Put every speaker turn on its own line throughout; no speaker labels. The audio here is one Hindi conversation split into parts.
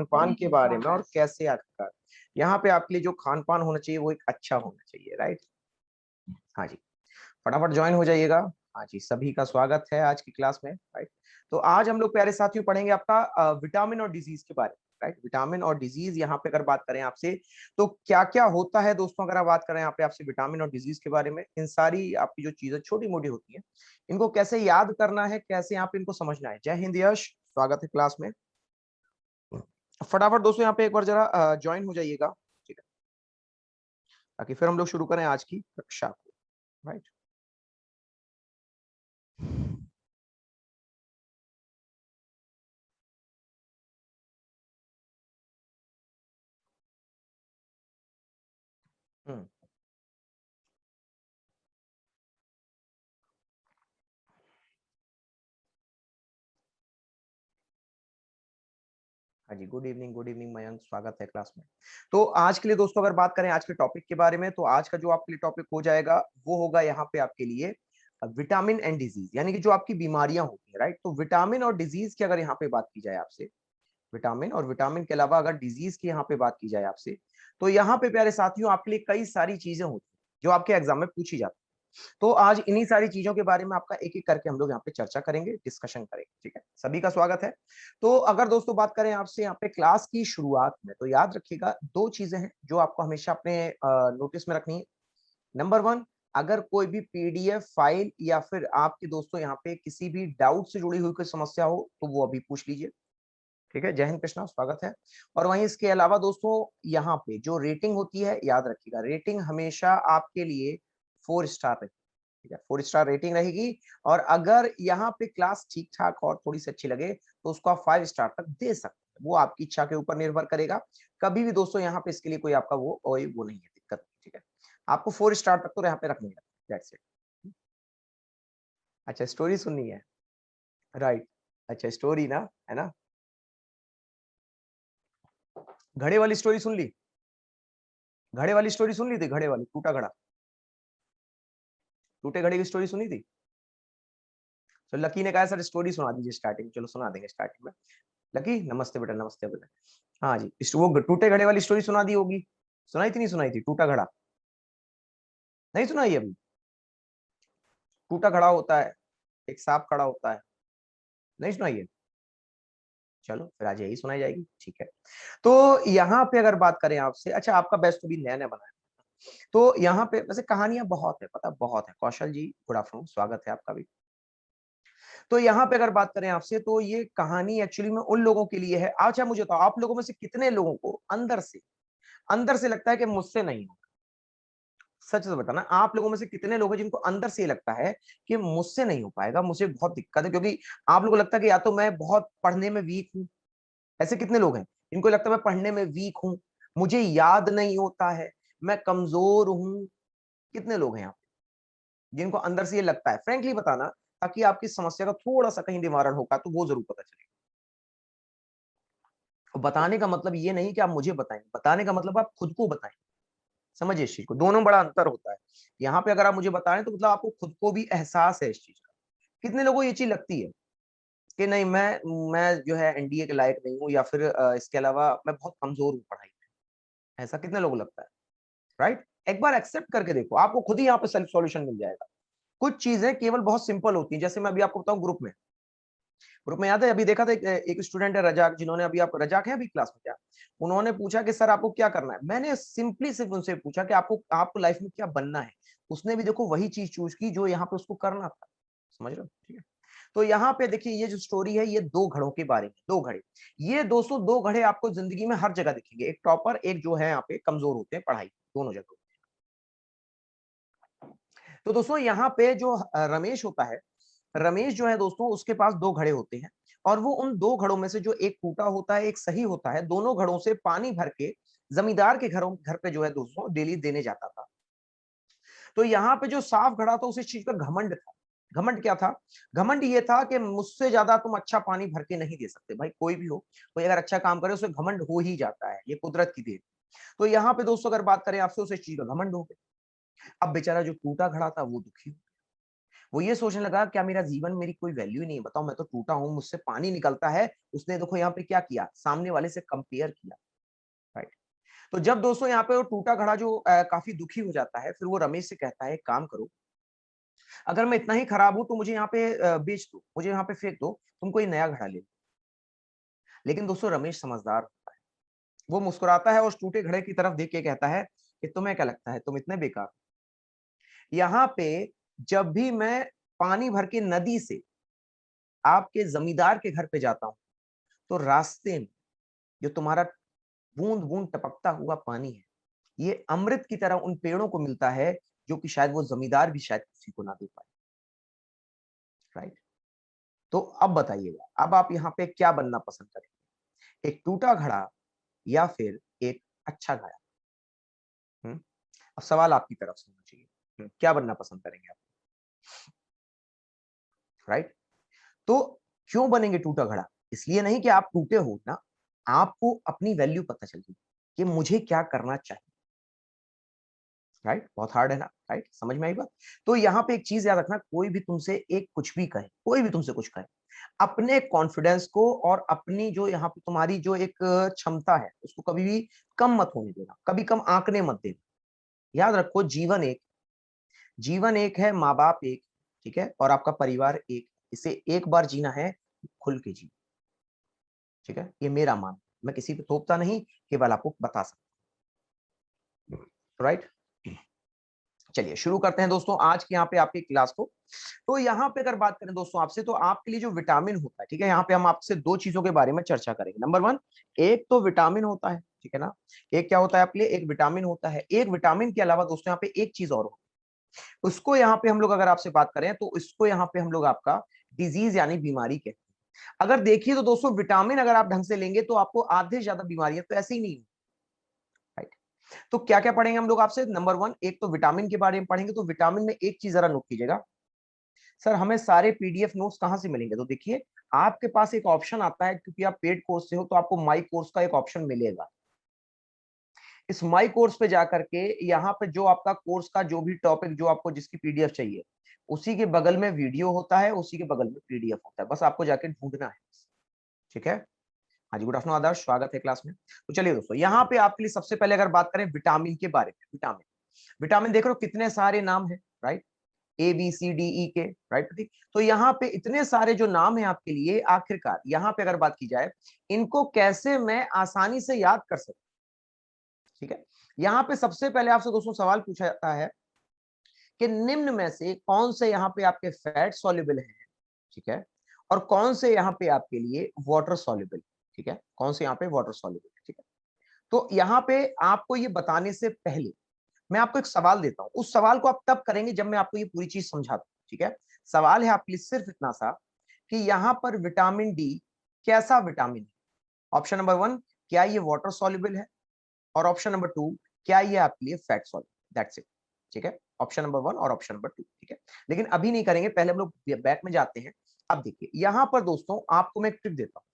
खान पान के बारे में और कैसे आखिरकार यहाँ पे आपके लिए जो खान पान होना चाहिए वो एक अच्छा होना चाहिए, राइट। हाँ जी, फटाफट ज्वाइन हो जाइएगा। हाँ जी, सभी का स्वागत है आज की क्लास में, राइट। तो आज हम लोग प्यारे साथियों पढ़ेंगे आपका विटामिन और डिजीज के बारे में, राइट। विटामिन और डिजीज यहाँ पे अगर बात करें आपसे तो क्या क्या होता है दोस्तों, अगर आप बात करें यहाँ पे आपसे विटामिन और डिजीज के बारे में, इन सारी आपकी जो चीजें छोटी मोटी होती है इनको कैसे याद करना है, कैसे यहाँ पे इनको समझना है। जय हिंद यश, स्वागत है क्लास में। फटाफट दोस्तों यहाँ पे एक बार जरा ज्वाइन हो जाइएगा, ठीक है, ताकि फिर हम लोग शुरू करें आज की कक्षा को, राइट। हम्म, हाँ जी, गुड इवनिंग मयंक, स्वागत है क्लास में। तो आज के लिए दोस्तों अगर बात करें आज के टॉपिक के बारे में, तो आज का जो आपके लिए टॉपिक हो जाएगा वो होगा यहाँ पे आपके लिए विटामिन एंड डिजीज, यानी कि जो आपकी बीमारियां होती है, राइट। तो विटामिन और डिजीज की अगर यहाँ पे बात की जाए आपसे, विटामिन और विटामिन के अलावा अगर डिजीज की यहाँ पे बात की जाए आपसे, तो यहाँ पे प्यारे साथियों आपके लिए कई सारी चीजें होती हैं जो आपके एग्जाम में पूछी जाती है। तो आज इन्हीं सारी चीजों के बारे में आपका एक एक करके हम लोग यहाँ पे चर्चा करेंगे, डिस्कशन करेंगे, ठीक है। सभी का स्वागत है। तो अगर दोस्तों बात करें आपसे यहाँ पे क्लास की शुरुआत में, तो याद रखिएगा दो चीजें हैं जो आपको हमेशा अपने नोटिस में रखनी है। नंबर वन, अगर कोई भी पीडीएफ फाइल या फिर आपके दोस्तों यहाँ पे किसी भी डाउट से जुड़ी हुई कोई समस्या हो तो वो अभी पूछ लीजिए, ठीक है। जय हिंद कृष्णा, स्वागत है। और वहीं इसके अलावा दोस्तों यहाँ पे जो रेटिंग होती है, याद रखिएगा रेटिंग हमेशा आपके लिए 4 स्टार रहेगी, ठीक है, 4 स्टार रेटिंग रहेगी। और अगर यहाँ पे क्लास ठीक ठाक और थोड़ी सी अच्छी लगे तो उसको आप 5 स्टार तक दे सकते हैं, वो आपकी इच्छा के ऊपर निर्भर करेगा। कभी भी दोस्तों यहाँ पे इसके लिए कोई आपका वो नहीं है, दिक्कत, ठीक है। आपको 4 स्टार तक तो यहाँ पे रखनी है, दैट्स इट। अच्छा, स्टोरी सुननी है, राइट। अच्छा, स्टोरी ना, है ना। घड़े वाली स्टोरी सुन ली, घड़े वाली स्टोरी सुन ली थी, घड़े वाली, टूटा घड़ा, टूटे घड़े की स्टोरी सुनी थी। तो लकी ने कहा सर स्टोरी सुना दीजिए स्टार्टिंग, चलो सुना देंगे स्टार्टिंग में। लकी नमस्ते बेटा, नमस्ते बेटा। हाँ जी, वो टूटे घड़े वाली स्टोरी सुना दी होगी, सुनाई थी नहीं सुनाई थी, टूटा घड़ा नहीं सुनाई अभी। टूटा घड़ा होता है, एक सांप खड़ा होता है, नहीं सुनाई है। चलो फिर आज यही सुनाई जाएगी, ठीक है। तो यहाँ पे अगर बात करें आपसे, अच्छा आपका बेस्ट तो भी नया नया बना है, तो यहाँ पे वैसे कहानियां बहुत है, पता बहुत है। कौशल जी गुड आफ्टरनून, स्वागत है आपका भी। तो यहाँ पे अगर बात करें आपसे तो ये कहानी एक्चुअली में उन लोगों के लिए है। अच्छा मुझे तो आप लोगों में से कितने लोगों को अंदर से लगता है कि मुझसे नहीं होगा, सच से बताना। आप लोगों में से कितने लोग हैं जिनको अंदर से ये लगता है कि मुझसे नहीं हो पाएगा, मुझे बहुत दिक्कत है, क्योंकि आप लोगों को लगता है कि या तो मैं बहुत पढ़ने में वीक हूं। ऐसे कितने लोग हैं इनको लगता है मैं पढ़ने में वीक हूं, मुझे याद नहीं होता है, मैं कमजोर हूं। कितने लोग हैं यहाँ पे जिनको अंदर से ये लगता है, फ्रेंकली बताना, ताकि आपकी समस्या का थोड़ा सा कहीं निवारण होगा तो वो जरूर पता चले। और बताने का मतलब ये नहीं कि आप मुझे बताएं, बताने का मतलब आप खुद को बताएं। समझिए इस चीज को, दोनों बड़ा अंतर होता है। यहाँ पे अगर आप मुझे बताएं तो मतलब आपको खुद को भी एहसास है इस चीज का। कितने लोगों को ये चीज लगती है कि नहीं मैं जो है एनडीए के लायक नहीं हूँ, या फिर इसके अलावा मैं बहुत कमजोर हूँ पढ़ाई में। ऐसा कितने लोगों को लगता है, राइट। एक बार एक्सेप्ट करके देखो, आपको खुद ही यहाँ पे सेल्फ सॉल्यूशन मिल जाएगा। कुछ चीजें केवल बहुत सिंपल होती हैं, जैसे मैं अभी आपको बताऊं, ग्रुप में याद है अभी देखा था एक स्टूडेंट है रजाक, जिन्होंने अभी, आप रजाक है अभी क्लास में क्या, उन्होंने पूछा कि सर आपको क्या करना है। मैंने सिंपली सिर्फ उनसे पूछा कि आपको लाइफ में क्या बनना है। उसने भी देखो वही चीज चूज की जो यहाँ पे उसको करना था, समझ रहे हो, ठीक है। तो यहाँ पे देखिए ये जो स्टोरी है ये दो घड़ों के बारे में, दो घड़े। ये दोस्तों दो घड़े आपको जिंदगी में हर जगह दिखेंगे, एक टॉपर, एक जो है यहाँ पे कमजोर होते हैं पढ़ाई, दोनों जगह। तो दोस्तों यहाँ पे जो रमेश होता है, रमेश जो है दोस्तों उसके पास दो घड़े होते हैं, और वो उन दो घड़ों में से जो एक टूटा होता है एक सही होता है, दोनों घड़ों से पानी भर के जमींदार के घर पे जो है दोस्तों डेली देने जाता था। तो यहाँ पे जो साफ घड़ा था उस चीज का घमंड था। घमंड क्या था? घमंड ये था कि मुझसे ज्यादा तुम अच्छा पानी भर के नहीं दे सकते। भाई कोई भी हो, कोई अगर अच्छा काम करे उसे घमंड हो ही जाता है, ये कुदरत की देन। तो यहाँ पे दोस्तों अगर बात करें आपसे, उसे चीज का घमंड हो गया। अब बेचारा जो टूटा घड़ा था वो दुखी, वो ये सोचने लगा क्या मेरा जीवन, मेरी कोई वैल्यू ही नहीं है, बताओ मैं तो टूटा हूं, मुझसे पानी निकलता है। उसने देखो यहाँ पे क्या किया, सामने वाले से कंपेयर किया, राइट। तो जब दोस्तों यहाँ पे वो टूटा घड़ा जो काफी दुखी हो जाता है, फिर वो रमेश से कहता है, एक काम करो, अगर मैं इतना ही खराब हूं तो मुझे यहाँ पे बेच दो, मुझे यहाँ पे फेंक दो, तुम कोई नया घड़ा ले लो। लेकिन दोस्तों रमेश समझदार होता है, वो मुस्कुराता है और उस टूटे घड़े की तरफ देख के कहता है कि तुम्हें क्या लगता है तुम इतने बेकार हो? यहाँ पे जब भी मैं पानी भर के नदी से आपके जमींदार के घर पे जाता हूं, तो रास्ते में जो तुम्हारा बूंद बूंद टपकता हुआ पानी है, ये अमृत की तरह उन पेड़ों को मिलता है, जो कि शायद वो जमींदार भी शायद किसी को ना दे पाए, राइट। तो अब बताइएगा, अब आप यहाँ पे क्या बनना पसंद करेंगे, एक टूटा घड़ा या फिर एक अच्छा घड़ा? अब सवाल आपकी तरफ से होना चाहिए, क्या बनना पसंद करेंगे आप, राइट। तो क्यों बनेंगे टूटा घड़ा? इसलिए नहीं कि आप टूटे हो ना, आपको अपनी वैल्यू पता चल गई कि मुझे क्या करना चाहिए, राइट। बहुत हार्ड है ना, राइट, समझ में आई बात। तो यहाँ पे एक चीज याद रखना, कोई भी तुमसे एक कुछ भी कहे, कोई भी तुमसे कुछ कहे, अपने कॉन्फिडेंस को और अपनी जो यहाँ पे तुम्हारी जो एक क्षमता है, उसको कभी भी कम मत होने देना, कभी कम आंकने मत देना। याद रखो, जीवन एक है, माँ बाप एक, ठीक है, और आपका परिवार एक, इसे एक बार जीना है, खुल के जी, ठीक है। ये मेरा मान, मैं किसी पे थोपता नहीं, केवल आपको बता सकता हूँ, राइट। चलिए शुरू करते हैं दोस्तों आज की यहाँ पे आपकी क्लास को। तो यहाँ पे अगर बात करें दोस्तों आपसे, तो आपके लिए जो विटामिन होता है, ठीक है, यहाँ पे हम आपसे दो चीजों के बारे में चर्चा करेंगे। नंबर वन, एक तो विटामिन होता है, ठीक है ना, एक क्या होता है आपके लिए, एक विटामिन होता है। एक विटामिन के अलावा दोस्तों यहाँ पे एक चीज और होती है, उसको यहाँ पे हम लोग अगर आपसे बात करें तो इसको यहाँ पे हम लोग आपका डिजीज यानी बीमारी कहते हैं। अगर देखिए तो दोस्तों, विटामिन अगर आप ढंग से लेंगे तो आपको आधे से ज्यादा बीमारियां तो ऐसे ही नहीं, राइट। तो क्या क्या पढ़ेंगे हम लोग आपसे, नंबर वन, एक तो विटामिन के बारे में पढ़ेंगे। तो विटामिन में एक चीज जरा नोट कीजिएगा, सर हमें सारे पीडीएफ नोट्स कहां से मिलेंगे? तो देखिए, आपके पास एक ऑप्शन आता है, क्योंकि आप पेड कोर्स से हो तो आपको माई कोर्स का एक ऑप्शन मिलेगा। इस माई कोर्स पे जाकर के यहाँ पे जो आपका कोर्स का जो भी टॉपिक, जो आपको जिसकी पीडीएफ चाहिए, उसी के बगल में वीडियो होता है, उसी के बगल में पीडीएफ होता है, बस आपको जाके ढूंढना है, ठीक है। हाँ जी, गुड आफ्टरनून आदर्श, स्वागत है क्लास में। तो चलिए दोस्तों, यहाँ पे आपके लिए सबसे पहले अगर बात करें विटामिन के बारे में, विटामिन, विटामिन देख रहे हो कितने सारे नाम है, राइट, ABCDE के, राइट, ठीक। तो यहाँ पे इतने सारे जो नाम है आपके लिए, आखिरकार यहाँ पे अगर बात की जाए, इनको कैसे मैं आसानी से याद कर सकूं, ठीक है। यहाँ पे सबसे पहले आपसे दोस्तों सवाल पूछा जाता है कि निम्न में से कौन से यहाँ पे आपके फैट सॉल्युबल हैं, ठीक है, और कौन से यहाँ पे आपके लिए वाटर सॉल्युबल, ठीक है, कौन से यहाँ पे वाटर सॉल्युबल, ठीक है। तो यहाँ पे आपको ये बताने से पहले मैं आपको एक सवाल देता हूं, उस सवाल को आप तब करेंगे जब मैं आपको ये पूरी चीज समझाता हूं, ठीक है। सवाल है आपके लिए सिर्फ इतना सा कि यहाँ पर विटामिन डी कैसा विटामिन है? ऑप्शन नंबर वन, क्या ये वाटर सॉल्युबल है? और ऑप्शन नंबर टू, क्या ये आपके लिए फैट सॉल्युबल? दैट्स इट, ठीक है। ऑप्शन नंबर वन और ऑप्शन नंबर टू, ठीक है। लेकिन अभी नहीं करेंगे, पहले हम लोग बैक में जाते हैं। अब देखिए, यहाँ पर दोस्तों आपको मैं एक ट्रिक देता हूँ।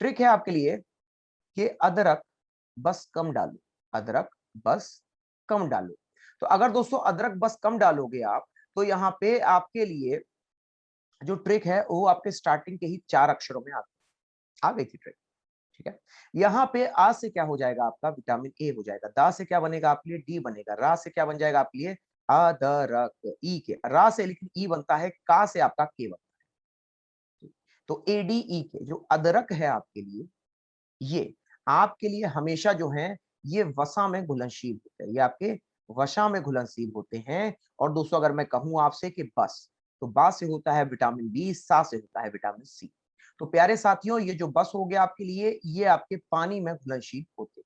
ट्रिक है आपके लिए कि अदरक बस कम डालो, अदरक बस कम डालो। तो अगर दोस्तों अदरक बस कम डालोगे आप, तो यहाँ पे आपके लिए जो ट्रिक है वो आपके स्टार्टिंग के ही 4 अक्षरों में आ गई थी ट्रिक, ठीक है। यहाँ पे आ से क्या हो जाएगा आपका, विटामिन ए हो जाएगा। दा से क्या बनेगा आपके लिए, डी बनेगा। रा से क्या बन जाएगा आपके लिए, अदरक। ई के, रा से लेकिन ई बनता है, का से आपका के बनता है। तो एडीई के जो अदरक है आपके लिए, ये आपके लिए हमेशा जो है, ये वसा में घुलनशील होते हैं, ये आपके वसा में घुलनशील होते हैं। और दोस्तों अगर मैं कहूं आपसे कि बस, तो बा से होता है विटामिन बी, सा से होता है विटामिन सी। तो प्यारे साथियों, ये जो बस हो गया आपके लिए, ये आपके पानी में घुलनशील होते हैं।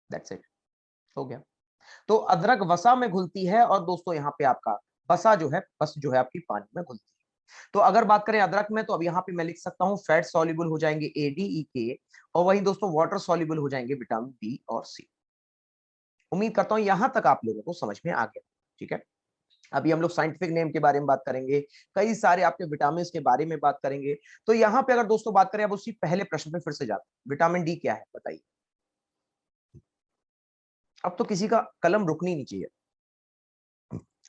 दैट्स इट, हो गया। तो अदरक वसा में घुलती है, और दोस्तों यहाँ पे आपका बसा जो है, बस जो है आपकी पानी में घुलती है। तो अगर बात करें अदरक में, तो अब यहाँ पे मैं लिख सकता हूँ फैट सॉल्युबल हो जाएंगे ADE के, और वहीं दोस्तों वाटर सॉल्युबल हो जाएंगे विटामिन बी और सी। उम्मीद करता हूं यहां तक आप लोगों को समझ में आ गया, ठीक है। अभी हम लोग साइंटिफिक नेम के बारे में बात करेंगे, कई सारे आपके विटामिन के बारे में बात करेंगे। तो यहाँ पे अगर दोस्तों बात करें, अब उसी पहले प्रश्न पे फिर से जाते हैं, विटामिन डी क्या है बताइए। अब तो किसी का कलम रुकनी नहीं चाहिए,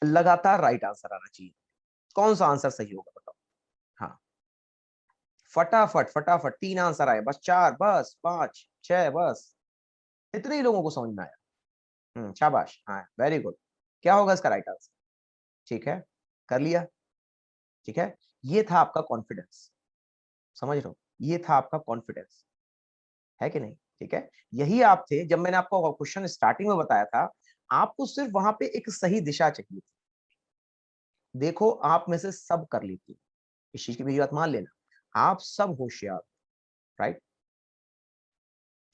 लगातार राइट आंसर आना चाहिए। कौन सा आंसर सही होगा बताओ? हाँ, फटाफट फटाफट 3 आंसर आए, बस 4, बस 5 6, बस इतने ही लोगों को समझ में आया। शाबाश, हाँ वेरी गुड। क्या होगा इसका राइट आंसर? ठीक है, कर लिया। ठीक है, ये था आपका कॉन्फिडेंस, समझ रहे हो, ये था आपका कॉन्फिडेंस, है कि नहीं? ठीक है, यही आप थे जब मैंने आपको क्वेश्चन स्टार्टिंग में बताया था, आपको सिर्फ वहां पे एक सही दिशा चाहिए थी। देखो आप में से सब कर लेती है, इस चीज की मेरी बात मान लेना, आप सब होशियार, राइट?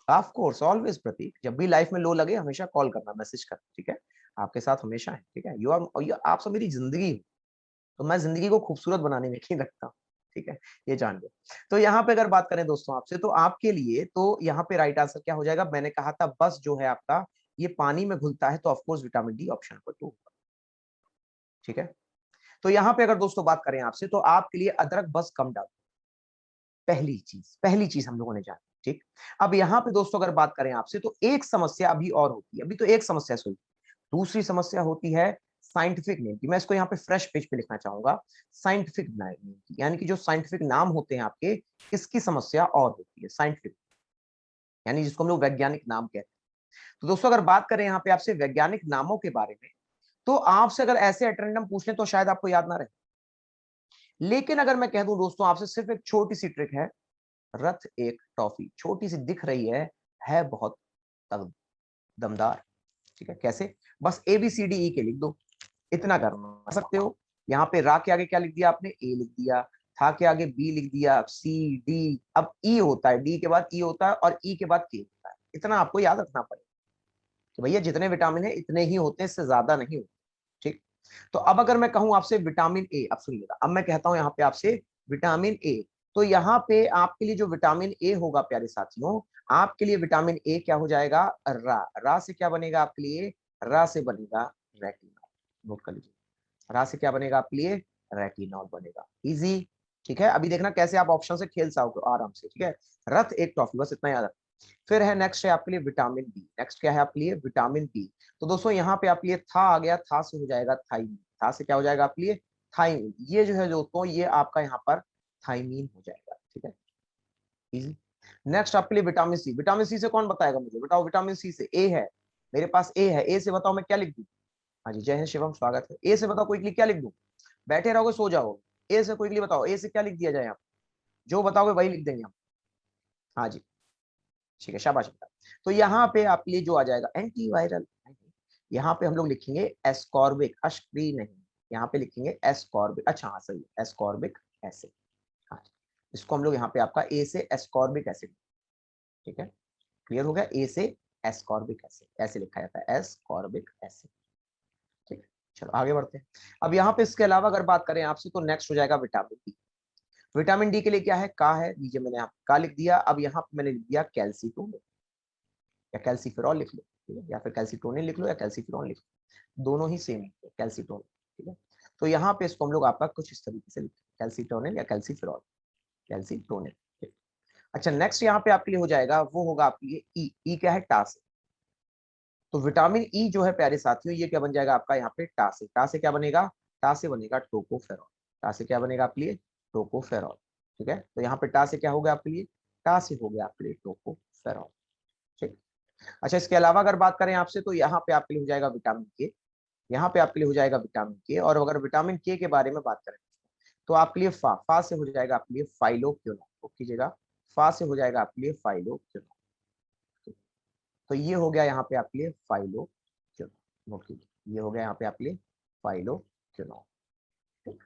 ऑफ कोर्स ऑलवेज प्रतीक, जब भी लाइफ में लो लगे हमेशा कॉल करना, मैसेज करना, ठीक है? आपके साथ हमेशा है, ठीक है? यू आर, आप सब मेरी जिंदगी हो, तो मैं जिंदगी को खूबसूरत बनाने में यकीन रखता हूँ, ठीक है? ये जान लो। तो यहाँ पे अगर बात करें दोस्तों आपसे, तो आपके लिए तो यहाँ पे राइट आंसर क्या हो जाएगा? मैंने कहा था बस जो है आपका ये पानी में घुलता है, तो of course vitamin D option number 2 होगा, ठीक है? तो यहाँ पे अगर दोस्तों बात करें आपसे, तो आपके लिए अदरक बस कम डालो, पहली चीज हम लोगों ने जानी, ठीक? अब यहाँ पे दोस्तों अगर बात करें आपसे, तो एक समस्या अभी और होती है, अभी तो एक समस्या सुनी, दूसरी समस्या होती है साइंटिफिक नेम की। मैं इसको यहाँ पे फ्रेश पेज पे लिखना चाहूंगा, साइंटिफिक नेम की, यानी कि जो साइंटिफिक नाम होते हैं आपके, इसकी समस्या और होती है साइंटिफिक, यानी जिसको हम लोग वैज्ञानिक नाम कहते हैं। तो दोस्तों अगर बात करें यहाँ पे आपसे वैज्ञानिक नामों के बारे में, तो आपसे अगर ऐसे एटेंडम पूछ लें तो शायद आपको याद ना रहे, लेकिन अगर मैं कह दूं दोस्तों आपसे, सिर्फ एक छोटी सी ट्रिक है, रथ एक टॉफी, छोटी सी दिख रही है बहुत दमदार, ठीक है? कैसे? बस ABCDE के लिख दो, इतना कर सकते हो। यहाँ पे रा के आगे क्या लिख दिया आपने? ए लिख दिया, था के आगे बी लिख दिया, सी डी, अब ई होता है, डी के बाद ई होता है, और ई के बाद के होता है। इतना आपको याद रखना पड़ेगा कि भैया जितने विटामिन है इतने ही होते हैं, इससे ज्यादा नहीं होते, ठीक? तो अब अगर मैं कहूं आपसे विटामिन ए, अब सुनिएगा, अब मैं कहता हूं यहाँ पे आपसे विटामिन ए, तो यहाँ पे आपके लिए जो विटामिन ए होगा प्यारे साथियों, आपके लिए विटामिन ए क्या हो जाएगा? रा से क्या बनेगा आपके लिए? रा से बनेगा रेटिनॉल, नोट कर लीजिए, रा से क्या बनेगा आपके लिए? रेटिनॉल बनेगा, इजी। ठीक है, अभी देखना कैसे आप ऑप्शन से खेल सकोगे आराम से, ठीक है? रथ एक टॉफी, बस इतना याद रखना। फिर है नेक्स्ट है आपके लिए विटामिन बी, नेक्स्ट क्या है आपके लिए? Vitamin B. तो दोस्तों यहाँ पे आपके लिए था आ गया, था से हो जाएगा थाइमीन, था से क्या हो जाएगा आपके लिए? थाइमीन। ये जो है दोस्तों ये आपका यहाँ पर थाइमीन हो जाएगा, ठीक है, इजी। नेक्स्ट आपके लिए विटामिन सी, विटामिन सी से कौन बताएगा मुझे? बताओ, विटामिन सी से ए है, मेरे पास ए है, ए से बताओ मैं क्या लिख दूं? हाँ जी, जय हिंद शिवम, स्वागत है। ए से बताओ क्विकली क्या लिख दूं? बैठे रहोगे सो जाओगे, ए से क्विकली बताओ, ए से क्या लिख दिया जाए? आप जो बताओगे वही लिख देंगे हम। हाँ जी, ठीक है, शाबाश बेटा। तो यहाँ पे आपके लिए जो आ जाएगा एंटीवायरल, यहाँ पे हम लोग लिखेंगे एस्कॉर्बिक, अश्क्री नहीं, यहाँ पे लिखेंगे एस्कॉर्बिक, अच्छा हाँ सही है, एस्कॉर्बिक एसिड। हाँ, इसको हम लोग यहाँ पे आपका ए से एस्कॉर्बिक एसिड, ठीक है, क्लियर हो गया? ए से एस्कॉर्बिक एसिड ऐसे लिखा जाता है, एस्कॉर्बिक एसिड, ठीक है? चलो आगे बढ़ते हैं। अब यहाँ पे इसके अलावा अगर बात करें आपसे, तो नेक्स्ट हो जाएगा विटामिन डी। विटामिन डी के लिए क्या है? का है, नीचे मैंने यहाँ का लिख दिया, अब यहाँ पे मैंने लिख दिया कैल्सीटोनिन, या कैल्सीफेरॉल लिख लो, ठीक है, या फिर कैल्सीटोनिन लिख लो या कैल्सीफेरॉल लिख लो, दोनों ही सेम है, कैल्सीटोनिन, ठीक है? तो यहाँ पे इसको हम लोग आपका कुछ इस तरीके से लिखते हैं, कैल्सीटोनिन या कैल्सीफेरॉल, कैल्सीटोनिन। अच्छा, नेक्स्ट यहाँ पे आपके लिए हो जाएगा, वो होगा आपके लिए ई, ई क्या है? टा से। तो विटामिन ई जो है प्यारे साथियों, ये क्या बन जाएगा आपका यहाँ पे? टा से, टा से क्या बनेगा? टा से बनेगा टोकोफेरॉल, टा से क्या बनेगा आपके लिए? टोकोफेरॉल, ठीक है? तो यहाँ पे टा से क्या हो गया आपके लिए? टा से हो गया आपके लिए टोकोफेरॉल, ठीक। अच्छा, इसके अलावा अगर बात करें आपसे, तो यहाँ पे आपके लिए हो जाएगा विटामिन के, यहाँ पे आपके लिए हो जाएगा विटामिन के, और अगर विटामिन के बारे में बात करें, तो आपके लिए फा से हो जाएगा आपके लिए फाइलोक्विनोन, कीजिएगा, फा से हो जाएगा आपके लिए फाइलोक्विनोन। तो ये हो गया यहाँ पे आपके लिए फाइलोक्विनोन, नोट कीजिए, ये हो गया यहाँ पे आपके लिए फाइलोक्विनोन, ठीक,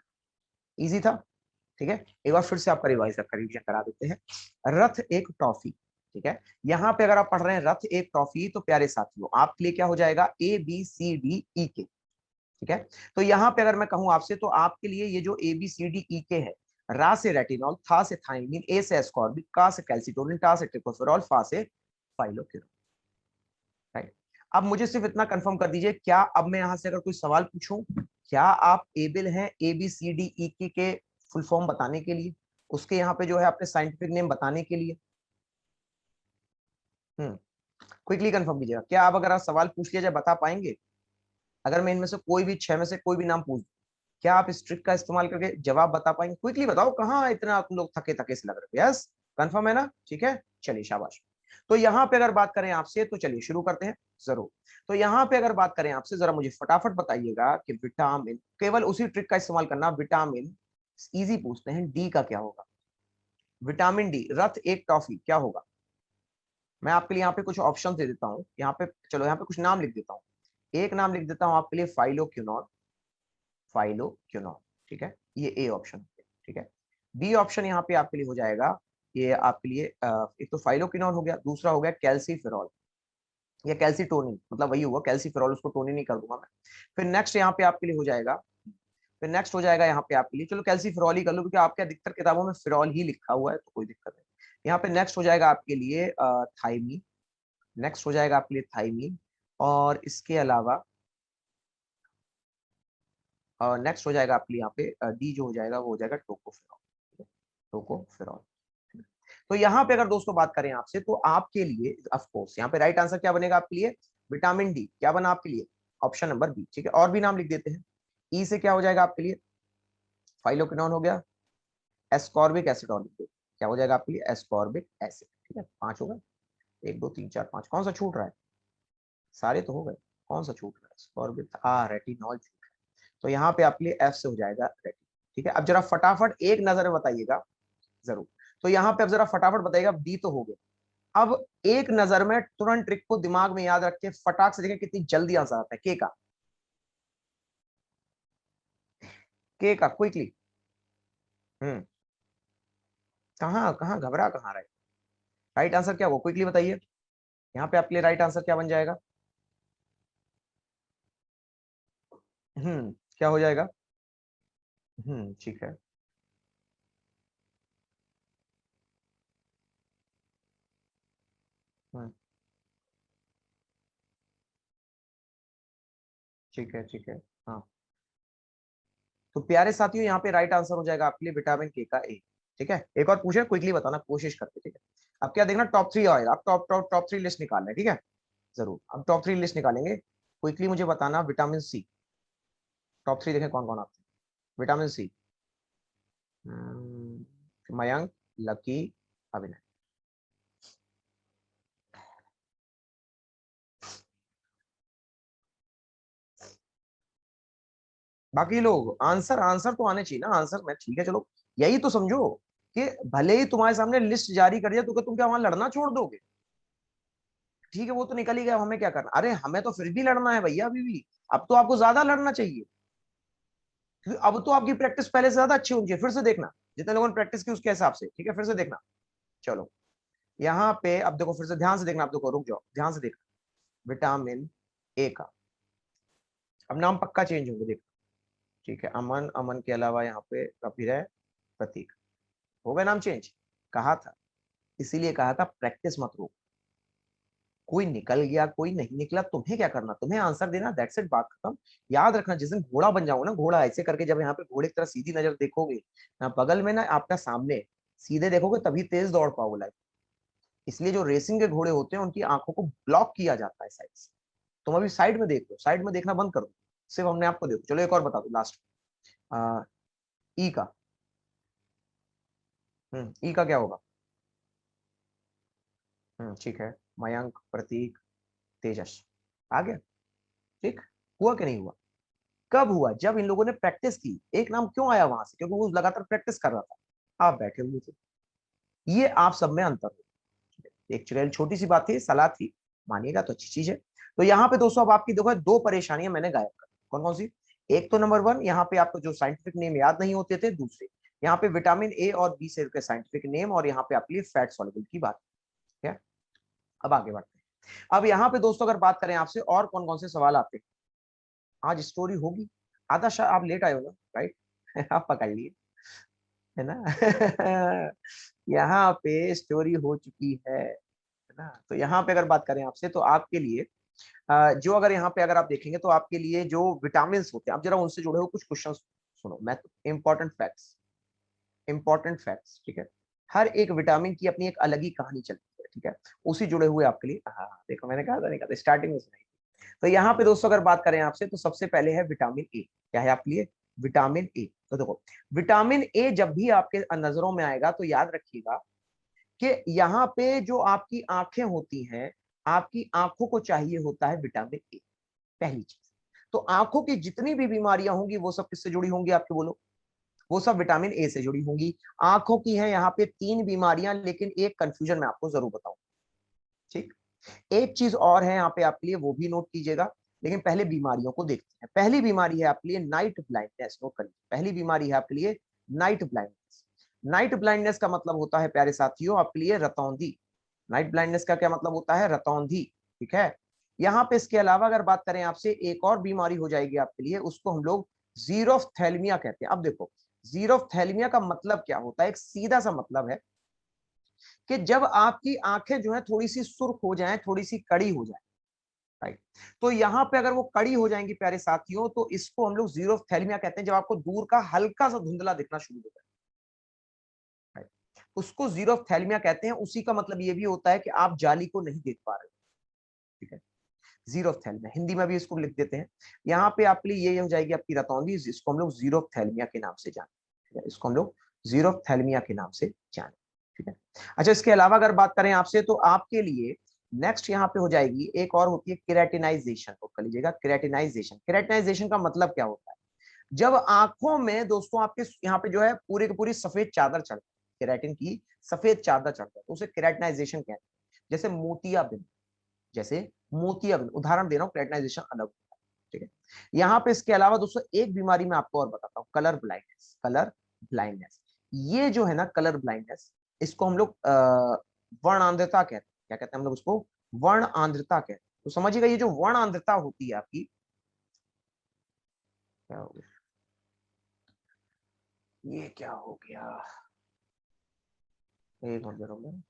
इजी था, ठीक है? एक बार फिर से आपका रिवीजन करा देते हैं। रथ एक टॉफी, ठीक है, यहाँ पे अगर आप पढ़ रहे हैं रथ एक टॉफी, तो प्यारे साथियों आपके लिए क्या हो जाएगा? ABCDE के, ठीक है? तो यहाँ पे अगर मैं कहूँ आपसे, तो आपके लिए ये जो ABCDE के है, रा से रेटिनॉल, था से थाइमीन, ए से एस्कॉर्बिक, का से कैल्सीटोनिन, टा से ट्रिकोफेरॉल, फा से फाइलोक्विनोन, राइट? अब मुझे सिर्फ इतना कंफर्म कर दीजिए, क्या अब मैं यहाँ से अगर कोई सवाल पूछूं, क्या आप एबल हैं ABCDE के फुल फॉर्म बताने के लिए, उसके यहाँ पे जो है आपके साइंटिफिक नेम बताने के लिए? क्विकली कंफर्म कीजिएगा, क्या आप अगर आप सवाल पूछ लिया जाए बता पाएंगे? अगर मैं इनमें से कोई भी 6 में से कोई भी नाम पूछ दूं, क्या आप इस ट्रिक का इस्तेमाल करके जवाब बता पाएंगे? क्विकली बताओ, कहाँ इतना तुम लोग थके थके से लग रहे हो? यस, कंफर्म है ना? ठीक है, चलिए शाबाश। तो यहाँ पे अगर बात करें आपसे, तो चलिए शुरू करते हैं जरूर। तो यहाँ पे अगर बात करें आपसे, जरा मुझे फटाफट बताइएगा कि विटामिन, केवल उसी ट्रिक का इस्तेमाल करना, विटामिन इजी पूछते हैं, डी का क्या होगा? विटामिन डी, रथ एक टॉफी, क्या होगा? मैं आपके लिए यहाँ पे कुछ ऑप्शन दे देता हूँ, यहाँ पे चलो यहाँ पे कुछ नाम लिख देता हूँ। एक नाम लिख देता हूँ आपके लिए, फाइलोक्विनोन, फाइलोक्विनोन, ठीक है, ये ए ऑप्शन, ठीक है। बी ऑप्शन यहाँ पे आपके लिए हो जाएगा, ये आपके लिए एक तो फाइलोक्विनोन हो गया, दूसरा हो गया कैल्सीफेरॉल या कैल्सीटोनिन, मतलब वही हुआ कैल्सीफेरॉल, उसको टोनिन नहीं कर दूंगा मैं। फिर नेक्स्ट यहाँ पे आपके लिए हो जाएगा, फिर नेक्स्ट हो जाएगा यहाँ पे आपके लिए, चलो कैल्सीफेरॉल ही कर लो, क्योंकि आपके अधिकतर किताबों में फिरॉल ही लिखा हुआ है, तो कोई दिक्कत नहीं। यहाँ पे नेक्स्ट हो जाएगा आपके लिए थाइमीन, नेक्स्ट हो जाएगा आपके लिए थाइमीन, और इसके अलावा नेक्स्ट हो जाएगा आपके लिए यहाँ पे डी जो हो जाएगा वो हो जाएगा टोकोफेरॉल, टोकोफेरॉल। तो यहाँ पे अगर दोस्तों बात करें आपसे, तो आपके लिए ऑफ कोर्स यहाँ पे राइट आंसर क्या बनेगा आपके लिए? Vitamin D. क्या बना आपके लिए? ऑप्शन नंबर बी, ठीक है। और भी नाम लिख देते हैं। ई से क्या हो जाएगा आपके लिए? फाइलोक्विनोन हो गया, एस्कॉर्बिक एसिड, और लिख दो, क्या हो जाएगा आपके लिए? एस्कॉर्बिक एसिड, ठीक है। 5 हो गए, 1 2 3 4 5, कौन सा छूट रहा है? सारे तो हो गए, कौन सा छूट रहा है? एस्कॉर्बिक, रेटिनॉल छूट रहा है, तो यहाँ पे आपके लिए एफ से हो जाएगा रेटिन, ठीक है। अब जरा फटाफट एक नजर में बताइएगा जरूर, तो यहाँ पे अब जरा फटाफट बताइएगा, डी तो हो गया। अब एक नजर में तुरंत ट्रिक को दिमाग में याद रख के फटाक से देखें कितनी जल्दी आंसर आता है। के का, के का क्विकली। हम्म, कहाँ कहाँ घबरा कहाँ रहे? राइट आंसर क्या होगा क्विकली बताइए, यहाँ पे आपके लिए राइट आंसर क्या बन जाएगा? क्या हो जाएगा? ठीक है। हम्म, ठीक है, ठीक है। हाँ, तो प्यारे साथियों, यहाँ पे राइट आंसर हो जाएगा आपके लिए विटामिन के का ए, ठीक है। एक और पूछे, क्विकली बताना कोशिश करके, ठीक है। अब क्या देखना, टॉप 3 आएगा, अब टॉप टॉप टॉप 3 लिस्ट निकालना है, ठीक है। जरूर, अब टॉप 3 लिस्ट निकालेंगे, क्विकली मुझे बताना। विटामिन सी, टॉप 3 देखें कौन कौन आते हैं। विटामिन सी, मयंक, लकी, अभिनय। बाकी लोग आंसर, आंसर तो आने चाहिए ना, आंसर में, ठीक है चलो। यही तो समझो कि भले ही तुम्हारे सामने लिस्ट जारी कर दिया, तो क्या तुम क्या वहां लड़ना छोड़ दोगे? ठीक है, वो तो निकल ही गया, हमें क्या करना? अरे हमें तो फिर भी लड़ना है भैया, अभी भी। अब तो आपको ज्यादा लड़ना चाहिए, क्योंकि अब तो आपकी प्रैक्टिस पहले से ज्यादा अच्छी होनी चाहिए। फिर से देखना, जितने लोगों ने प्रैक्टिस की उसके हिसाब से, ठीक है, फिर से देखना। चलो, यहाँ पे अब देखो, फिर से ध्यान से देखना, अब देखो, रुक जाओ, ध्यान से देखना। विटामिन ए का अब नाम पक्का चेंज होंगे, देखो, ठीक है। अमन, अमन के अलावा यहाँ पे कपिल है, प्रतीक, हो गया नाम चेंज। कहा था, इसीलिए कहा था प्रैक्टिस मत रोक। कोई निकल गया, कोई नहीं निकला, तुम्हें क्या करना? तुम्हें आंसर देना, दैट्स इट, बात खत्म। याद रखना, जिस दिन घोड़ा बन जाओगे ना, घोड़ा ऐसे करके, जब यहाँ पे घोड़े की तरह सीधी नजर देखोगे ना, बगल में ना आपका सामने सीधे देखोगे, तभी तेज दौड़ पाओगे लाइफ। इसलिए जो रेसिंग के घोड़े होते हैं, उनकी आंखों को ब्लॉक किया जाता है साइड से। तुम अभी साइड में देख लो, साइड में देखना बंद कर दो, सिर्फ हमने आपको देखो। चलो एक और बता दो लास्ट, ई का। ई का क्या होगा? ठीक है, मयंक, प्रतीक, तेजस, आ गया, ठीक। हुआ कि नहीं हुआ? कब हुआ? जब इन लोगों ने प्रैक्टिस की। एक नाम क्यों आया वहां से? क्योंकि वो लगातार प्रैक्टिस कर रहा था, आप बैठे हुए थे। ये आप सब में अंतर हो। एक चुड़ैल, छोटी सी बात थी, सलाह थी, मानिएगा तो अच्छी चीज है। तो यहाँ पे दोस्तों, अब आपकी देखो, दो परेशानियां मैंने गायब कर। कौन कौन सी? एक तो नंबर 1, यहाँ पे आपको जो साइंटिफिक नेम याद नहीं होते थे। दूसरे, यहाँ पे विटामिन ए और बी से के साइंटिफिक नेम, और यहाँ पे आपके लिए फैट सॉल्युबल की बात है। अब आगे बढ़ते हैं। अब यहाँ पे दोस्तों, अगर बात करें आपसे, और कौन कौन से सवाल आते हैं? आज स्टोरी होगी। आधा शायद आप लेट आए हो ना, राइट? आप पकड़ लिए, है ना? यहाँ पे स्टोरी हो चुकी है ना? तो यहाँ पे अगर बात करें आपसे, तो आपके लिए जो, अगर यहाँ पे अगर आप देखेंगे, तो आपके लिए जो विटामिन होते हैं, आप जरा उनसे जुड़े हुए कुछ क्वेश्चन सुनो। मैं, इंपॉर्टेंट फैक्ट्स, इंपॉर्टेंट फैक्ट्स, ठीक है। हर एक विटामिन की अपनी एक अलग ही कहानी चलती है, ठीक है। उसी जुड़े हुए आपके लिए, हाँ देखो, मैंने कहा था, नहीं कहा था, स्टार्टिंग में सुनाई। तो यहाँ पे दोस्तों अगर बात करें आपसे तो सबसे पहले है विटामिन ए। क्या है आपके लिए? Vitamin A. तो देखो विटामिन ए जब भी आपके नजरों में आएगा तो याद रखिएगा कि यहाँ पे जो आपकी आंखें होती हैं, आपकी आंखों को चाहिए होता है विटामिन ए, पहली चीज। तो आंखों की जितनी भी बीमारियां होंगी वो सब किससे जुड़ी होंगी आपके बोलो? वो सब विटामिन ए से जुड़ी होंगी। आंखों की है यहाँ पे 3 बीमारियां, लेकिन एक कंफ्यूजन मैं आपको जरूर बताऊं। ठीक, एक चीज और है यहाँ पे आपके लिए, वो भी नोट कीजिएगा। लेकिन पहले बीमारियों को देखते हैं। पहली बीमारी है आपके लिए नाइट ब्लाइंडनेस। नोट करिए, पहली बीमारी है आपके लिए नाइट ब्लाइंडनेस। नाइट ब्लाइंडनेस का मतलब होता है प्यारे साथियों आपके लिए रतौंधी। नाइट ब्लाइंडनेस का क्या मतलब होता है? रतौंधी। ठीक है। यहाँ पे इसके अलावा अगर बात करें आपसे, एक और बीमारी हो जाएगी आपके लिए, उसको हम लोग जीरोफ्थैल्मिया कहते हैं। अब देखो जीरोफ्थैल्मिया का मतलब क्या होता है? एक सीधा सा मतलब है कि जब आपकी आंखें जो है थोड़ी सी सुर्ख हो जाएं, थोड़ी सी कड़ी हो जाए, राइट। तो यहाँ पे अगर वो कड़ी हो जाएंगी प्यारे साथियों, तो इसको हम लोग जीरोफ्थैल्मिया कहते हैं। जब आपको दूर का हल्का सा धुंधला दिखना शुरू हो जाए, राइट, उसको जीरोफ्थैल्मिया कहते हैं। उसी का मतलब ये भी होता है कि आप जाली को नहीं देख पा रहे। ठीक है, जीरोफ्थैल्मिया हिंदी में भी इसको लिख देते हैं। यहाँ पे आपके लिए ये हो जाएगी आपकी रतौंधी, जिसको हम लोग जीरोफ्थैल्मिया के नाम से जाने। ठीक है, इसको हम लोग जीरोफ्थैल्मिया के नाम से जाने। ठीक है। अच्छा, इसके अलावा अगर बात करें आपसे तो आपके लिए नेक्स्ट यहाँ पे हो जाएगी एक और, होती है केराटिनाइजेशन। तो कर लीजिएगा केराटिनाइजेशन। केराटिनाइजेशन का मतलब क्या होता है? जब आंखों में दोस्तों आपके यहाँ पे जो है पूरी की पूरी सफेद चादर चढ़ती है, केराटिन की सफेद चादर चढ़ता है, तो उसे केराटिनाइजेशन कहते हैं। जैसे मोतियाबिंद, जैसे मोतियाबिंद उदाहरण दे रहा हूँ, केराटिनाइजेशन अलग होता है। ठीक है। यहाँ पे इसके अलावा दोस्तों एक बीमारी मैं आपको और बताता हूँ, कलर ब्लाइंडनेस। कलर ब्लाइंडनेस, ये जो है ना कलर ब्लाइंडनेस, इसको हम लोग वर्ण आंध्रता कहते हैं। क्या कहते हैं हम लोग उसको? वर्ण आंध्रता कहते हैं। तो समझिएगा ये जो वर्ण आंध्रता होती है आपकी, क्या हो गया? ये क्या हो गया? एक मिनट जरा।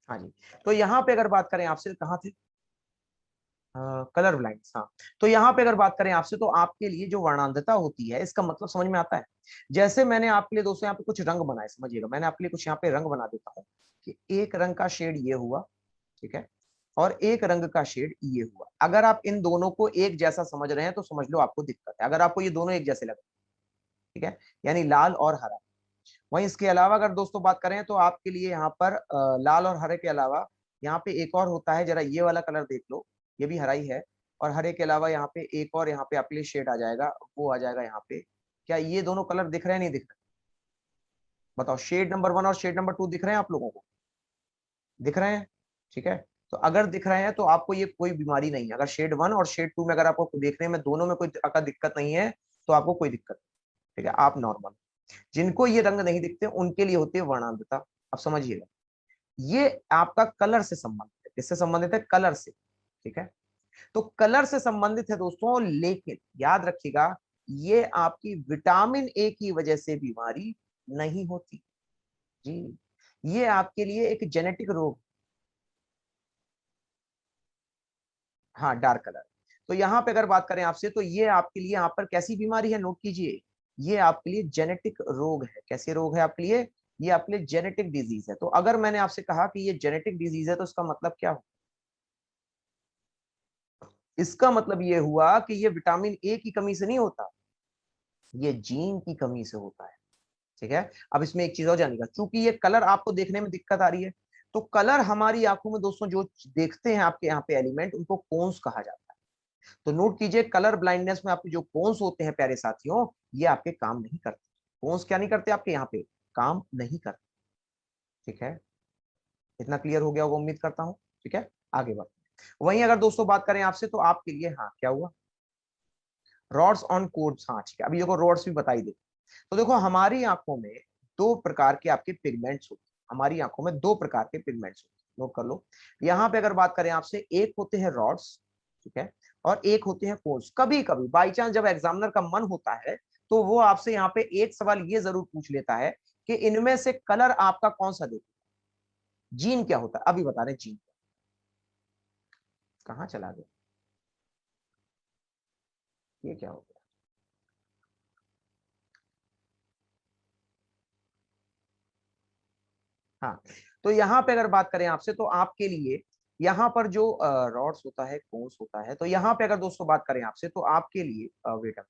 हाँ जी। तो यहाँ पे अगर बात करें आपसे, कहाँ थे? कलर ब्लाइंड्स, हाँ। तो यहाँ पे अगर बात करें आपसे तो आपके लिए जो वर्णांधता होती है, इसका मतलब समझ में आता है? जैसे मैंने आपके लिए दोस्तों यहाँ पे कुछ रंग बनाए, समझिएगा मैंने आपके लिए कुछ यहाँ पे रंग बना देता हूँ कि एक रंग का शेड ये हुआ, ठीक है, और एक रंग का शेड ये हुआ। अगर आप इन दोनों को एक जैसा समझ रहे हैं तो समझ लो आपको दिक्कत है। अगर आपको ये दोनों एक जैसे लगे, ठीक है, यानी लाल और हरा। वहीं इसके अलावा अगर दोस्तों बात करें तो आपके लिए यहाँ पर लाल और हरे के अलावा यहाँ पे एक और होता है, जरा ये वाला कलर देख लो, ये भी हरा ही है। और हरे के अलावा यहाँ पे एक और, यहाँ पे आपके लिए शेड आ जाएगा, वो आ जाएगा यहाँ पे। क्या ये दोनों कलर दिख रहे हैं, नहीं दिख रहे? बताओ, शेड नंबर 1 और शेड नंबर 2 दिख रहे हैं आप लोगों को? दिख रहे हैं? ठीक है। तो अगर दिख रहे हैं तो आपको ये कोई बीमारी नहीं है। अगर शेड 1 और शेड 2 में अगर आपको देखने में दोनों में कोई का दिक्कत नहीं है तो आपको कोई दिक्कत नहीं। ठीक है, आप नॉर्मल। जिनको ये रंग नहीं दिखते उनके लिए होती है वर्णांधता। अब समझिएगा, ये आपका कलर से संबंधित है। किससे संबंधित है? कलर से। ठीक है। तो कलर से संबंधित है दोस्तों, लेकिन याद रखिएगा ये आपकी विटामिन ए की वजह से बीमारी नहीं होती जी। ये आपके लिए एक जेनेटिक रोग। हाँ, डार्क कलर। तो यहाँ पे अगर बात करें आपसे तो ये आपके लिए यहाँ पर कैसी बीमारी है, नोट कीजिए। ये आपके लिए जेनेटिक रोग है। कैसे रोग है आपके लिए? ये आपके लिए जेनेटिक डिजीज है। तो अगर मैंने आपसे कहा कि ये जेनेटिक डिजीज है तो इसका मतलब क्या हो? इसका मतलब ये हुआ कि ये विटामिन ए की कमी से नहीं होता, ये जीन की कमी से होता है। ठीक है। अब इसमें एक चीज और जानिएगा, चूंकि ये कलर आपको देखने में दिक्कत आ रही है, तो कलर हमारी आंखों में दोस्तों जो देखते हैं आपके यहाँ पे एलिमेंट, उनको कोन्स कहा जाता है। तो नोट कीजिए, कलर ब्लाइंडनेस में आपके जो कोन्स होते हैं प्यारे साथियों, ये आपके काम नहीं करते। कोन्स क्या नहीं करते आपके यहाँ पे? काम नहीं करते। ठीक है, इतना क्लियर हो गया होगा उम्मीद करता हूँ। ठीक है, आगे बढ़ते हैं। वहीं अगर दोस्तों बात करें आपसे तो आपके लिए, हाँ क्या हुआ? रॉड्स ऑन कोड्स, हाँ ठीक है। अभी देखो रॉड्स भी बताई दे। तो देखो हमारी आंखों में दो प्रकार के आपके पिगमेंट्स होते हैं। हमारी आंखों में दो प्रकार के पिगमेंट्स होते हैं, नोट कर लो। यहाँ पे अगर बात करें आपसे, एक होते हैं रॉड्स, ठीक है, और एक होते हैं कोन्स। कभी कभी बाई चांस जब एग्जामिनर का मन होता है तो वो आपसे यहाँ पे एक सवाल ये जरूर पूछ लेता है कि इनमें से कलर आपका कौन सा देता है, जीन क्या होता है? अभी बता रहे जीन कहाँ चला गया, ये क्या हो गया? हाँ, तो यहाँ पे अगर बात करें आपसे तो आपके लिए यहाँ पर जो रॉड्स होता है, कोन्स होता है, तो यहाँ पे अगर दोस्तों बात करें आपसे तो आपके लिए वेट,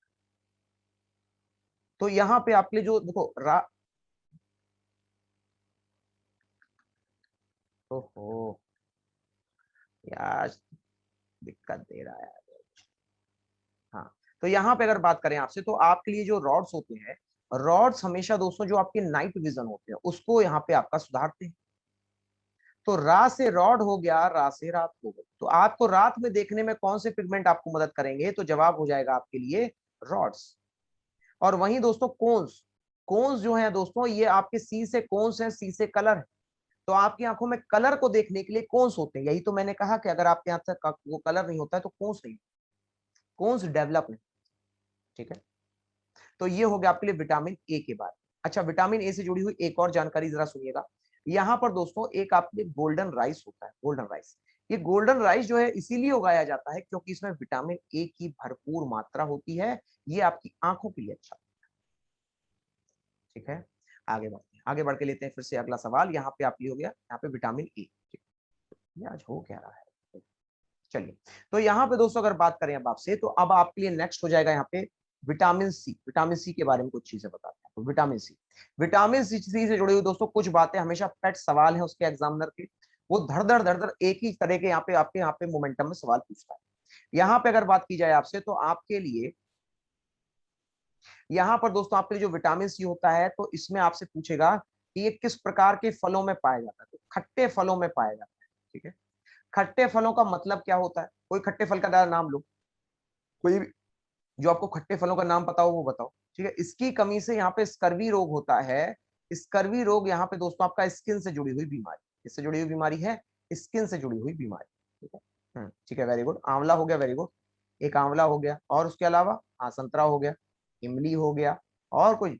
तो यहाँ पे आपके लिए जो देखो ओहो यार, दिक्कत दे रहा है। हाँ, तो यहाँ पे अगर बात करें आपसे तो आपके लिए जो रॉड्स होते हैं, रॉड्स हमेशा दोस्तों जो आपके नाइट विजन होते हैं उसको यहाँ पे आपका सुधारते हैं। तो रा से रॉड हो गया, रा से रात हो गई, तो आपको रात में देखने में कौन से पिगमेंट आपको मदद करेंगे, तो जवाब हो जाएगा आपके लिए रॉड्स। और वहीं दोस्तों कोन्स, कोन्स जो है दोस्तों ये आपके सी से कोन्स है, सी से कलर है। तो आपकी आंखों में कलर को देखने के लिए कोन्स होते हैं, यही तो मैंने कहा कि अगर आपके यहाँ तक वो कलर नहीं होता है तो कोन्स नहीं, कोन्स डेवलप नहीं। ठीक है, तो ये हो गया आपके लिए विटामिन ए के बारे में। अच्छा, विटामिन ए से जुड़ी हुई एक और जानकारी जरा सुनिएगा। यहाँ पर दोस्तों एक आपके गोल्डन राइस होता है, गोल्डन राइस। ये गोल्डन राइस जो है इसीलिए उगाया जाता है क्योंकि इसमें विटामिन ए की भरपूर मात्रा होती है। ये आपकी आंखों के लिए अच्छा। ठीक है, आगे बढ़ते हैं, आगे बढ़ के लेते हैं फिर से अगला सवाल। यहाँ पे आपके हो गया यहाँ पे विटामिन ए। ये आज हो क्या रहा है, चलिए। तो यहाँ पे दोस्तों अगर बात करें अब आपसे तो अब आपके लिए नेक्स्ट हो जाएगा यहाँ पे विटामिन सी। विटामिन सी के बारे में कुछ चीजें बताते हैं। तो विटामिन सी, विटामिन सी से जुड़ी हुई दोस्तों कुछ बातें, हमेशा पेट सवाल है उसके एग्जामिनर के, वो धड़ धड़ एक ही तरह के यहाँ पे आपके यहाँ पे मोमेंटम में सवाल पूछता है। यहाँ पे अगर बात की जाए आपसे तो आपके लिए यहाँ पर दोस्तों आपके लिए जो विटामिन सी होता है तो इसमें आपसे पूछेगा कि ये किस प्रकार के फलों में पाया जाता है, तो खट्टे फलों में पाया जाता है। ठीक है, खट्टे फलों का मतलब क्या होता है, कोई खट्टे फल का नाम लो, कोई भी जो आपको खट्टे फलों का नाम पता हो वो बताओ। ठीक है, इसकी कमी से यहाँ पे स्कर्वी रोग होता है। स्कर्वी रोग यहाँ पे दोस्तों आपका स्किन से जुड़ी हुई बीमारी, इससे जुड़ी हुई बीमारी है, स्किन से जुड़ी हुई बीमारी। ठीक है, ठीक है, वेरी गुड, आंवला हो गया, वेरी गुड, एक आंवला हो गया, और उसके अलावा हाँ संतरा हो गया, इमली हो गया, और कोई,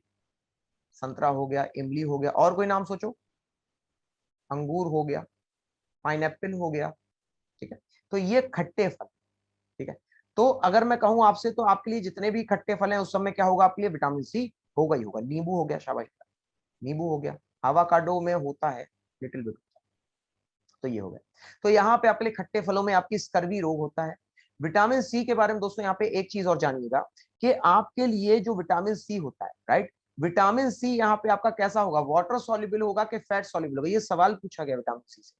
संतरा हो गया, इमली हो गया, और कोई नाम सोचो, अंगूर हो गया, पाइनएप्पल हो गया। ठीक है, तो ये खट्टे फल। ठीक है, तो अगर मैं कहूं आपसे तो आपके लिए जितने भी खट्टे फल हैं उस समय क्या होगा आपके लिए, विटामिन सी होगा ही होगा। नींबू हो गया, शाबाश, नींबू हो गया, आवाकाडो में होता है लिटिल बिट, तो ये हो गया। तो यहाँ पे आपके लिए खट्टे फलों में आपकी स्कर्वी रोग होता है। विटामिन सी के बारे में दोस्तों यहाँ पे एक चीज और जानिएगा कि आपके लिए जो विटामिन सी होता है, राइट, विटामिन सी यहाँ पे आपका कैसा होगा, वाटर सॉल्युबल होगा कि फैट सॉल्युबल होगा, ये सवाल पूछा गया विटामिन सी से।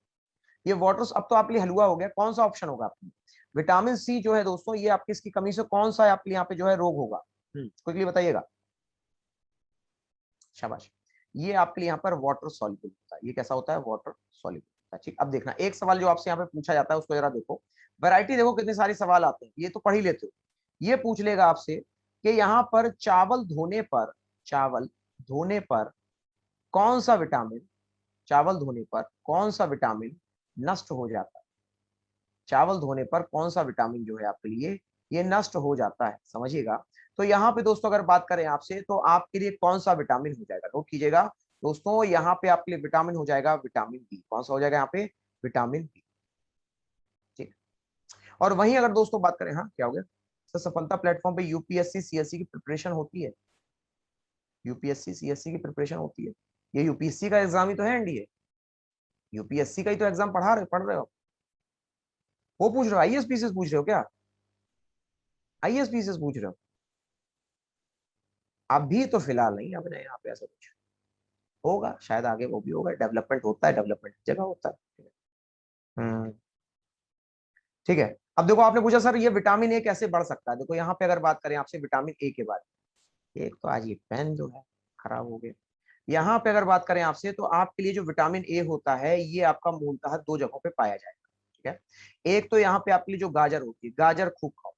ये वाटर, अब तो आपके लिए हलवा हो गया, कौन सा ऑप्शन होगा आपके लिए? विटामिन सी जो है दोस्तों ये आपकी इसकी कमी से कौन सा आपके यहाँ पे जो है रोग होगा, क्विकली बताइएगा, शाबाश। ये आपके लिए यहाँ पर वाटर सॉल्युबल होता है, ये कैसा होता है, वाटर सॉल्युबल होता है। ठीक, अब देखना एक सवाल जो आपसे यहाँ पे पूछा जाता है उसको जरा देखो, वैरायटी देखो कितने सारे सवाल आते हैं, ये तो पढ़ ही लेते हो। ये पूछ लेगा आपसे कि यहाँ पर चावल धोने पर, चावल धोने पर कौन सा विटामिन, चावल धोने पर कौन सा विटामिन नष्ट हो जाता है, चावल धोने पर कौन सा विटामिन जो है आपके लिए ये नष्ट हो जाता है, समझिएगा। तो यहाँ पे दोस्तों अगर बात करें आपसे तो आपके लिए कौन सा विटामिन हो जाएगा, नोट कीजिएगा दोस्तों, यहाँ पे आपके लिए विटामिन हो जाएगा विटामिन बी। कौन सा हो जाएगा यहाँ पे, विटामिन बी। ठीक, और वहीं अगर दोस्तों बात करें, हाँ क्या हो गया सर, सफलता प्लेटफॉर्म पे यूपीएससी सीएससी की प्रिपरेशन होती है, यूपीएससी सीएससी की प्रिपरेशन होती है, ये यूपीएससी का एग्जाम ही तो है, एनडीए यूपीएससी का ही तो एग्जाम पढ़ रहे हो, वो पूछ रहे हो, आईएएस पीसीएस पूछ रहे हो क्या, आईएएस पीसीएस पूछ रहे हो, अभी तो फिलहाल नहीं, अब नहीं यहाँ पे ऐसा कुछ होगा, शायद आगे वो भी होगा, डेवलपमेंट होता है, डेवलपमेंट जगह होता है। हम्म, ठीक है, अब देखो आपने पूछा सर ये विटामिन ए कैसे बढ़ सकता है, देखो यहाँ पे अगर बात करें आपसे विटामिन ए के बारे में, एक तो आज ये पेन जो है खराब हो गया। यहाँ पे अगर बात करें आपसे तो आपके लिए जो विटामिन ए होता है ये आपका मूलतः दो जगहों पे पाया जाएगा। ठीक है, एक तो यहाँ पे आपके लिए जो गाजर होती है, गाजर खूब खाओ,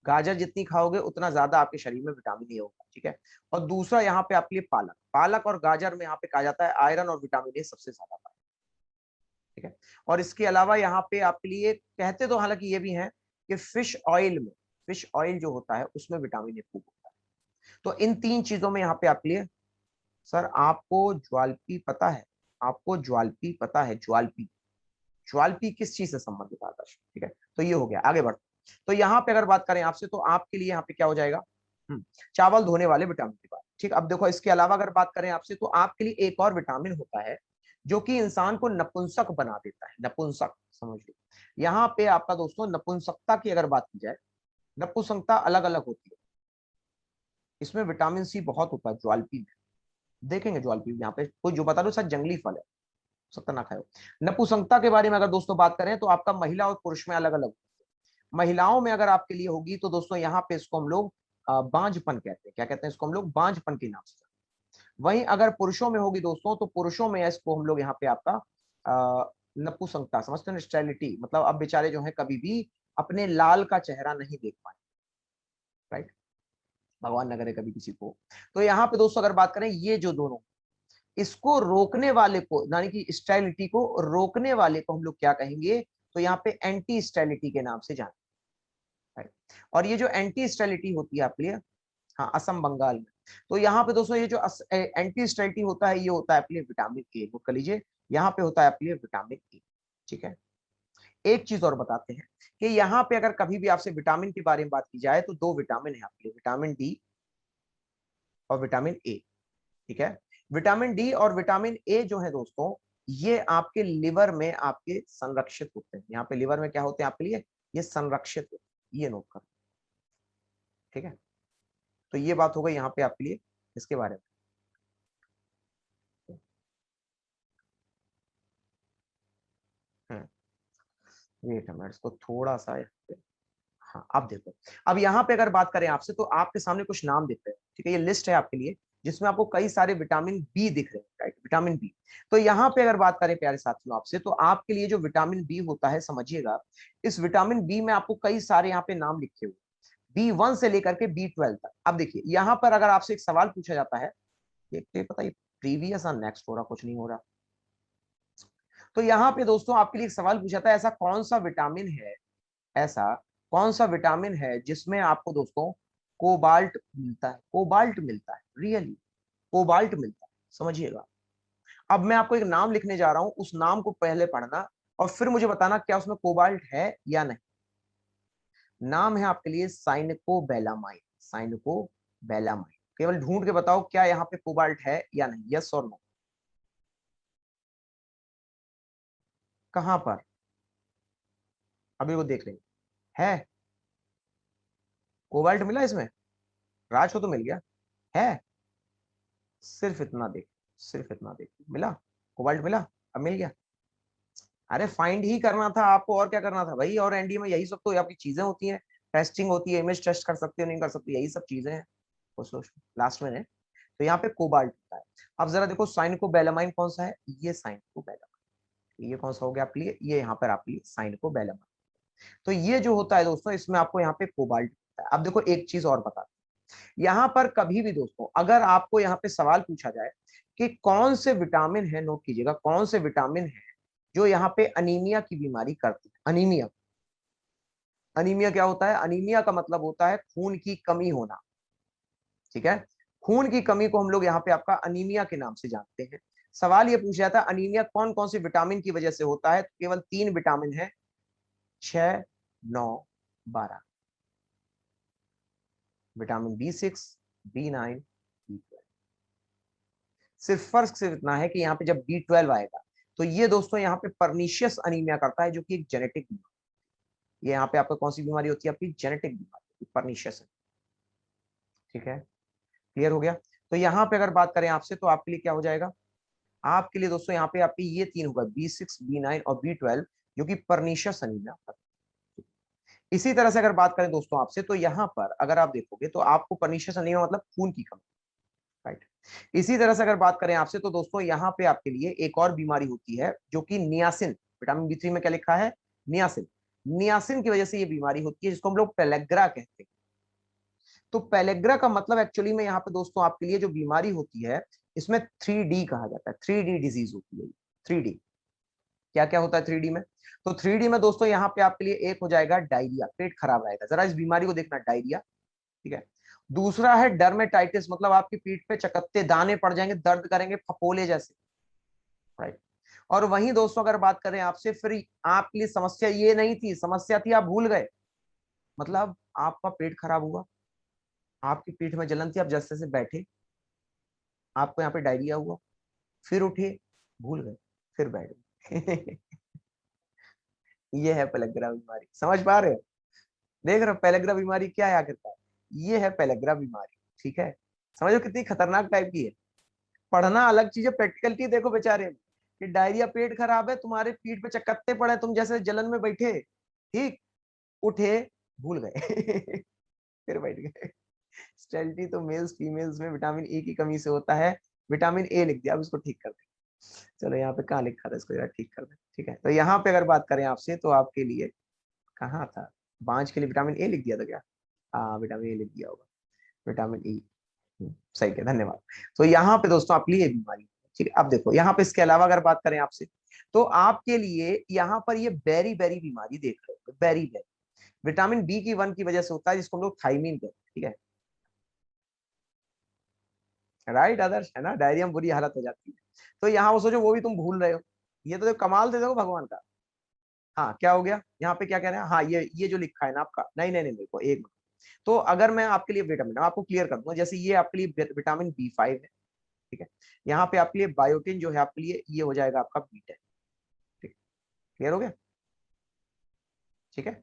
गाजर जितनी खाओगे उतना ज्यादा आपके शरीर में विटामिन ए होगा। ठीक है, और दूसरा यहाँ पे आपके लिए पालक, पालक और गाजर में यहाँ पे कहा जाता है आयरन और विटामिन ए सबसे ज्यादा पाया। ठीक है, और इसके अलावा यहाँ पे आपके लिए कहते तो हालांकि ये भी है कि फिश ऑयल में, फिश ऑयल जो होता है उसमें विटामिन ए खूब होता है। तो इन तीन चीजों में यहाँ पे आपके लिए, सर आपको ज्वालपी पता है, आपको ज्वालपी पता है, ज्वालपी, ज्वालपी किस चीज से संबंधित आता है? ठीक है, तो ये हो गया, आगे बढ़। तो यहाँ पे अगर बात करें आपसे तो आपके लिए यहाँ पे क्या हो जाएगा, चावल धोने वाले विटामिन की बात। ठीक, अब देखो इसके अलावा अगर बात करें आपसे तो आपके लिए एक और विटामिन होता है जो कि इंसान को नपुंसक बना देता है, नपुंसक समझ लो। यहाँ पे आपका दोस्तों नपुंसकता की अगर बात की जाए, नपुंसकता अलग अलग होती है। इसमें विटामिन सी बहुत होता है ज्वालपी में, देखेंगे ज्वालपी यहाँ पे कोई जो बता दो सर जंगली फल है, सकता ना खाओ। नपुंसकता के बारे में अगर दोस्तों बात करें तो आपका महिला और पुरुष में अलग अलग। महिलाओं में अगर आपके लिए होगी तो दोस्तों यहाँ पे इसको हम लोग बांझपन कहते हैं। क्या कहते हैं इसको हम लोग? बांझपन के नाम से। वहीं अगर पुरुषों में होगी दोस्तों तो पुरुषों में इसको हम लोग यहाँ पे आपका नपुंसकता समझते हैं, स्टेरिलिटी, मतलब अब बेचारे जो है कभी भी अपने लाल का चेहरा नहीं देख पाए, राइट, भगवान न करे कभी किसी को। तो यहाँ पे दोस्तों अगर बात करें ये जो दोनों, इसको रोकने वाले को यानी कि स्टेरिलिटी को रोकने वाले को हम लोग क्या कहेंगे? तो यहाँ पे एंटी स्टेरिलिटी के नाम से जाने, राइट। और ये जो एंटी स्टेरिलिटी होती है आपके लिए, हाँ, असम बंगाल में। तो यहाँ पे दोस्तों ये जो एंटी स्टेरिलिटी होता है ये होता है आपके लिए विटामिन ए, नोट कर लीजिए, यहाँ पे होता है आपके लिए विटामिन ए, ठीक है। एक चीज और बताते हैं कि यहाँ पे अगर कभी भी आपसे विटामिन के बारे में बात की जाए तो दो विटामिन है आपके लिए, विटामिन डी और विटामिन ए, ठीक है। विटामिन डी और विटामिन ए जो है दोस्तों ये आपके लिवर में आपके संरक्षित होते हैं। यहाँ पे लिवर में क्या होते हैं आपके लिए? ये संरक्षित होते हैं, ये नोट कर, ठीक है। तो ये बात हो गई यहाँ पे आपके लिए इसके बारे में। वेट है, मैं इसको थोड़ा सा, हाँ अब देखो, अब यहाँ पे अगर बात करें आपसे तो आपके सामने कुछ नाम दिख रहे हैं, ठीक है। ये लिस्ट है आपके लिए जिसमें आपको कई सारे विटामिन बी दिख रहे हैं, राइट, विटामिन बी। तो यहाँ पे अगर बात करें प्यारे साथियों आपसे तो आपके लिए जो विटामिन बी होता है समझिएगा, इस विटामिन बी में आपको कई सारे यहाँ पे नाम लिखे हुए, B1 से लेकर के B12 तक। अब देखिए यहाँ पर अगर आपसे एक सवाल पूछा जाता है, ये पता है प्रीवियस और नेक्स्ट हो रहा, कुछ नहीं हो रहा। तो यहाँ पे दोस्तों आपके लिए एक सवाल पूछा था, ऐसा कौन सा विटामिन है, ऐसा कौन सा विटामिन है जिसमें आपको दोस्तों कोबाल्ट मिलता है? कोबाल्ट मिलता है, रियली कोबाल्ट मिलता है, समझिएगा। अब मैं आपको एक नाम लिखने जा रहा हूं, उस नाम को पहले पढ़ना और फिर मुझे बताना क्या उसमें कोबाल्ट है या नहीं। नाम है आपके लिए साइनकोबैलामाइन, साइनकोबैलामाइन। केवल ढूंढ के बताओ क्या यहाँ पे कोबाल्ट है या नहीं, यस और नो। कहां पर? अभी वो देख लेंगे। है कोबाल्ट मिला इसमें? राज को तो मिल गया है, सिर्फ इतना देख, सिर्फ इतना देख, मिला कोबाल्ट मिला, अब मिल गया। अरे फाइंड ही करना था आपको, और क्या करना था भाई। और एनडीए में यही सब तो आपकी चीजें होती हैं, टेस्टिंग होती है, इमेज टेस्ट कर सकते हो नहीं कर सकते, यही सब चीजें हैं। लास्ट में है तो यहाँ पे कोबाल्ट होता है। अब जरा देखो साइनकोबैलामाइन कौन सा है, ये साइनकोबैलामाइन, ये कौन सा हो गया आपके लिए, ये यहाँ पर आपके लिए साइनकोबैलामाइन। तो ये जो होता है दोस्तों इसमें आपको यहाँ पे कोबाल्ट होता है। अब देखो एक चीज और बता, यहाँ पर कभी भी दोस्तों अगर आपको यहाँ पे सवाल पूछा जाए कि कौन से विटामिन है, नोट कीजिएगा, कौन से विटामिन है जो यहाँ पे अनीमिया की बीमारी करती है। अनीमिया, अनीमिया क्या होता है? अनीमिया का मतलब होता है खून की कमी होना, ठीक है। खून की कमी को हम लोग यहाँ पे आपका अनीमिया के नाम से जानते हैं। सवाल ये पूछा जाता है अनीमिया कौन कौन से विटामिन की वजह से होता है, तो केवल 3 विटामिन है, 6, 9, 12, विटामिन B6, B9, B12। सिर्फ फर्क सिर्फ इतना है कि यहाँ पे जब B12 आएगा तो ये दोस्तों यहाँ पे परनीशियस अनीमिया करता है, जो कि एक जेनेटिक बीमारी। ये यहाँ पे आपको कौन सी बीमारी होती है? आपकी जेनेटिक बीमारी, परनीशियस, ठीक है। क्लियर हो गया? तो यहाँ पे अगर बात करें आपसे तो आपके लिए क्या हो जाएगा? आपके लिए दोस्तों यहाँ पे आपकी ये 3 होगा, B6, B9 और B12, जो कि परनीशियस अनीमिया। इसी तरह से अगर बात करें दोस्तों आपसे तो यहाँ पर अगर आप देखोगे तो आपको परनीशियस अनीमिया मतलब खून की कमी, राइट। इसी तरह से अगर बात करें आपसे तो दोस्तों यहाँ पे आपके लिए एक और बीमारी होती है जो कि नियासिन, विटामिन B3 में क्या लिखा है? नियासिन। नियासिन की वजह से ये बीमारी होती है जिसको हम लोग पेलेग्रा कहते हैं। तो पेलेग्रा का मतलब एक्चुअली में यहाँ पे दोस्तों आपके लिए जो बीमारी होती है इसमें 3D कहा जाता है, 3D डिजीज होती है। 3D क्या क्या होता है 3D में? तो 3D में दोस्तों यहाँ पे आपके लिए एक हो जाएगा डायरिया, पेट खराब रहेगा, जरा इस बीमारी को देखना, डायरिया, ठीक है। दूसरा है डर्मेटाइटिस, मतलब आपकी पीठ पे चकत्ते दाने पड़ जाएंगे, दर्द करेंगे फपोले जैसे, राइट। और वहीं दोस्तों अगर बात करें आपसे, फिर आपके लिए समस्या ये नहीं थी, समस्या थी आप भूल गए, मतलब आपका पेट खराब हुआ, आपकी पीठ में जलन थी, आप जैसे से बैठे आपको यहाँ पे डायरिया हुआ, फिर उठे, भूल गए, फिर बैठ गए। ये है पेलेग्रा बीमारी, समझ पा रहे हो? देख रहे हो पेलेग्रा बीमारी क्या है आखिरकार? ये है पेलेग्रा बीमारी, ठीक है? समझो कितनी खतरनाक टाइप की है। पढ़ना अलग चीज है, प्रैक्टिकलिटी देखो बेचारे, कि डायरिया, पेट खराब है, तुम्हारे पीठ पे चकत्ते पड़े, तुम जैसे जलन में बैठे, ठीक, उठे, भूल गए। फिर बैठ गए। स्टेरिलिटी तो मेल्स फीमेल्स में विटामिन ए की कमी से होता है। विटामिन ए लिख दिया, अब इसको ठीक कर दे। चलो यहाँ पे कहाँ लिखा था, इसको जरा ठीक कर दे, ठीक है? तो यहाँ पे अगर बात करें आपसे तो आपके लिए कहाँ था, बांझ के लिए विटामिन ए लिख दिया था क्या? हाँ, विटामिन ए लिख दिया होगा, विटामिन ई। सही है, धन्यवाद। तो यहाँ पे दोस्तों आपके लिए ये बीमारी है, ठीक है? अब देखो यहाँ पे इसके अलावा अगर बात करें आपसे, तो आपके लिए यहाँ पर ये बेरी बेरी बीमारी देख रहे हो, बेरी बेरी विटामिन बी की वन की वजह से होता है, जिसको हम लोग थाइमीन कहते हैं, ठीक है? राइट आदर्श, है ना? डायरिया में बुरी हालत हो जाती है। तो यहाँ वो सोचो, वो भी तुम भूल रहे हो। ये तो कमाल दे दो भगवान का। हाँ, क्या हो गया यहाँ पे, क्या कह रहे हैं? हाँ, ये जो लिखा है ना आपका, नहीं नहीं नहीं, देखो एक मिनट। तो अगर मैं आपके लिए विटामिन आपको क्लियर कर दूंगा, जैसे ये आपके लिए विटामिन बी 5 है, ठीक है? यहाँ पे आपके लिए बायोटिन जो है आपके लिए ये हो जाएगा आपका बी 10, ठीक है? क्लियर हो गया, ठीक है?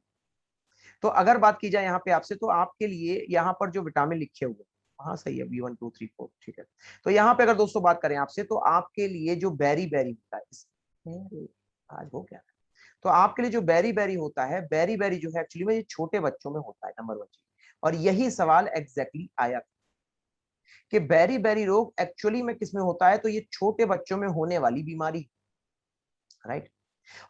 तो अगर बात की जाए यहाँ पे आपसे, तो आपके लिए यहाँ पर जो विटामिन लिखे हुए, हाँ सही है, B1 2 3 4, ठीक है? तो यहाँ पे अगर दोस्तों बात करें आपसे, तो आपके लिए जो बेरी बेरी होता है आज हो क्या, तो आपके लिए जो बेरी बेरी होता है, बेरी बेरी जो है एक्चुअली में ये छोटे बच्चों में होता है, नंबर 1 चीज। और यही सवाल एग्जैक्टली आया था कि बेरी बेरी रोग एक्चुअली में किसमें होता है, तो ये छोटे बच्चों में होने वाली बीमारी, राइट?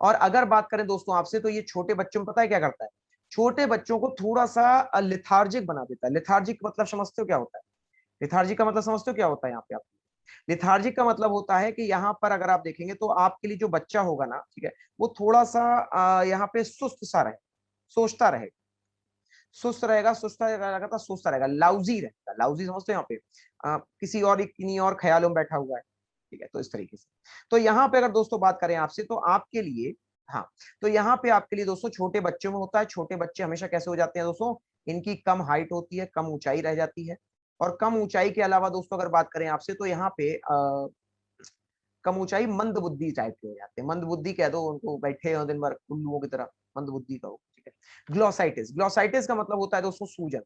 और अगर बात करें दोस्तों आपसे, तो ये छोटे बच्चों में पता है क्या करता है? छोटे बच्चों को थोड़ा सा लिथार्जिक बना देता है। लिथार्जिक मतलब समझते हो क्या होता है? लिथार्जिक का मतलब समझते हो क्या होता है यहाँ पे? आप लिथार्जिक का मतलब होता है कि यहाँ पर अगर आप देखेंगे तो आपके लिए जो बच्चा होगा ना, ठीक है, वो थोड़ा सा यहाँ पे सुस्त सा रहे, सोचता रहे, सुस्त रहेगा, सुस्त रहेगा तो सुस्त रहेगा, लाउजी रहेगा। लाउजी समझते हो यहाँ पे? किसी और किन्हीं और ख्यालों में बैठा हुआ है, ठीक है? तो इस तरीके से। तो यहाँ पे अगर दोस्तों बात करें आपसे, तो आपके लिए, हाँ, तो यहाँ पे आपके लिए दोस्तों छोटे बच्चों में होता है। छोटे बच्चे हमेशा कैसे हो जाते हैं दोस्तों? इनकी कम हाइट होती है, कम ऊंचाई रह जाती है। और कम ऊंचाई के अलावा दोस्तों अगर बात करें आपसे, तो यहाँ पे कम ऊंचाई, मंद बुद्धि टाइप के हो जाते हैं। मंद बुद्धि कह दो उनको, बैठे हो दिन भर उल्लुओं की तरह, मंद बुद्धि का हो, ठीक है? ग्लोसाइटिस, ग्लोसाइटिस का मतलब होता है दोस्तों सूजन।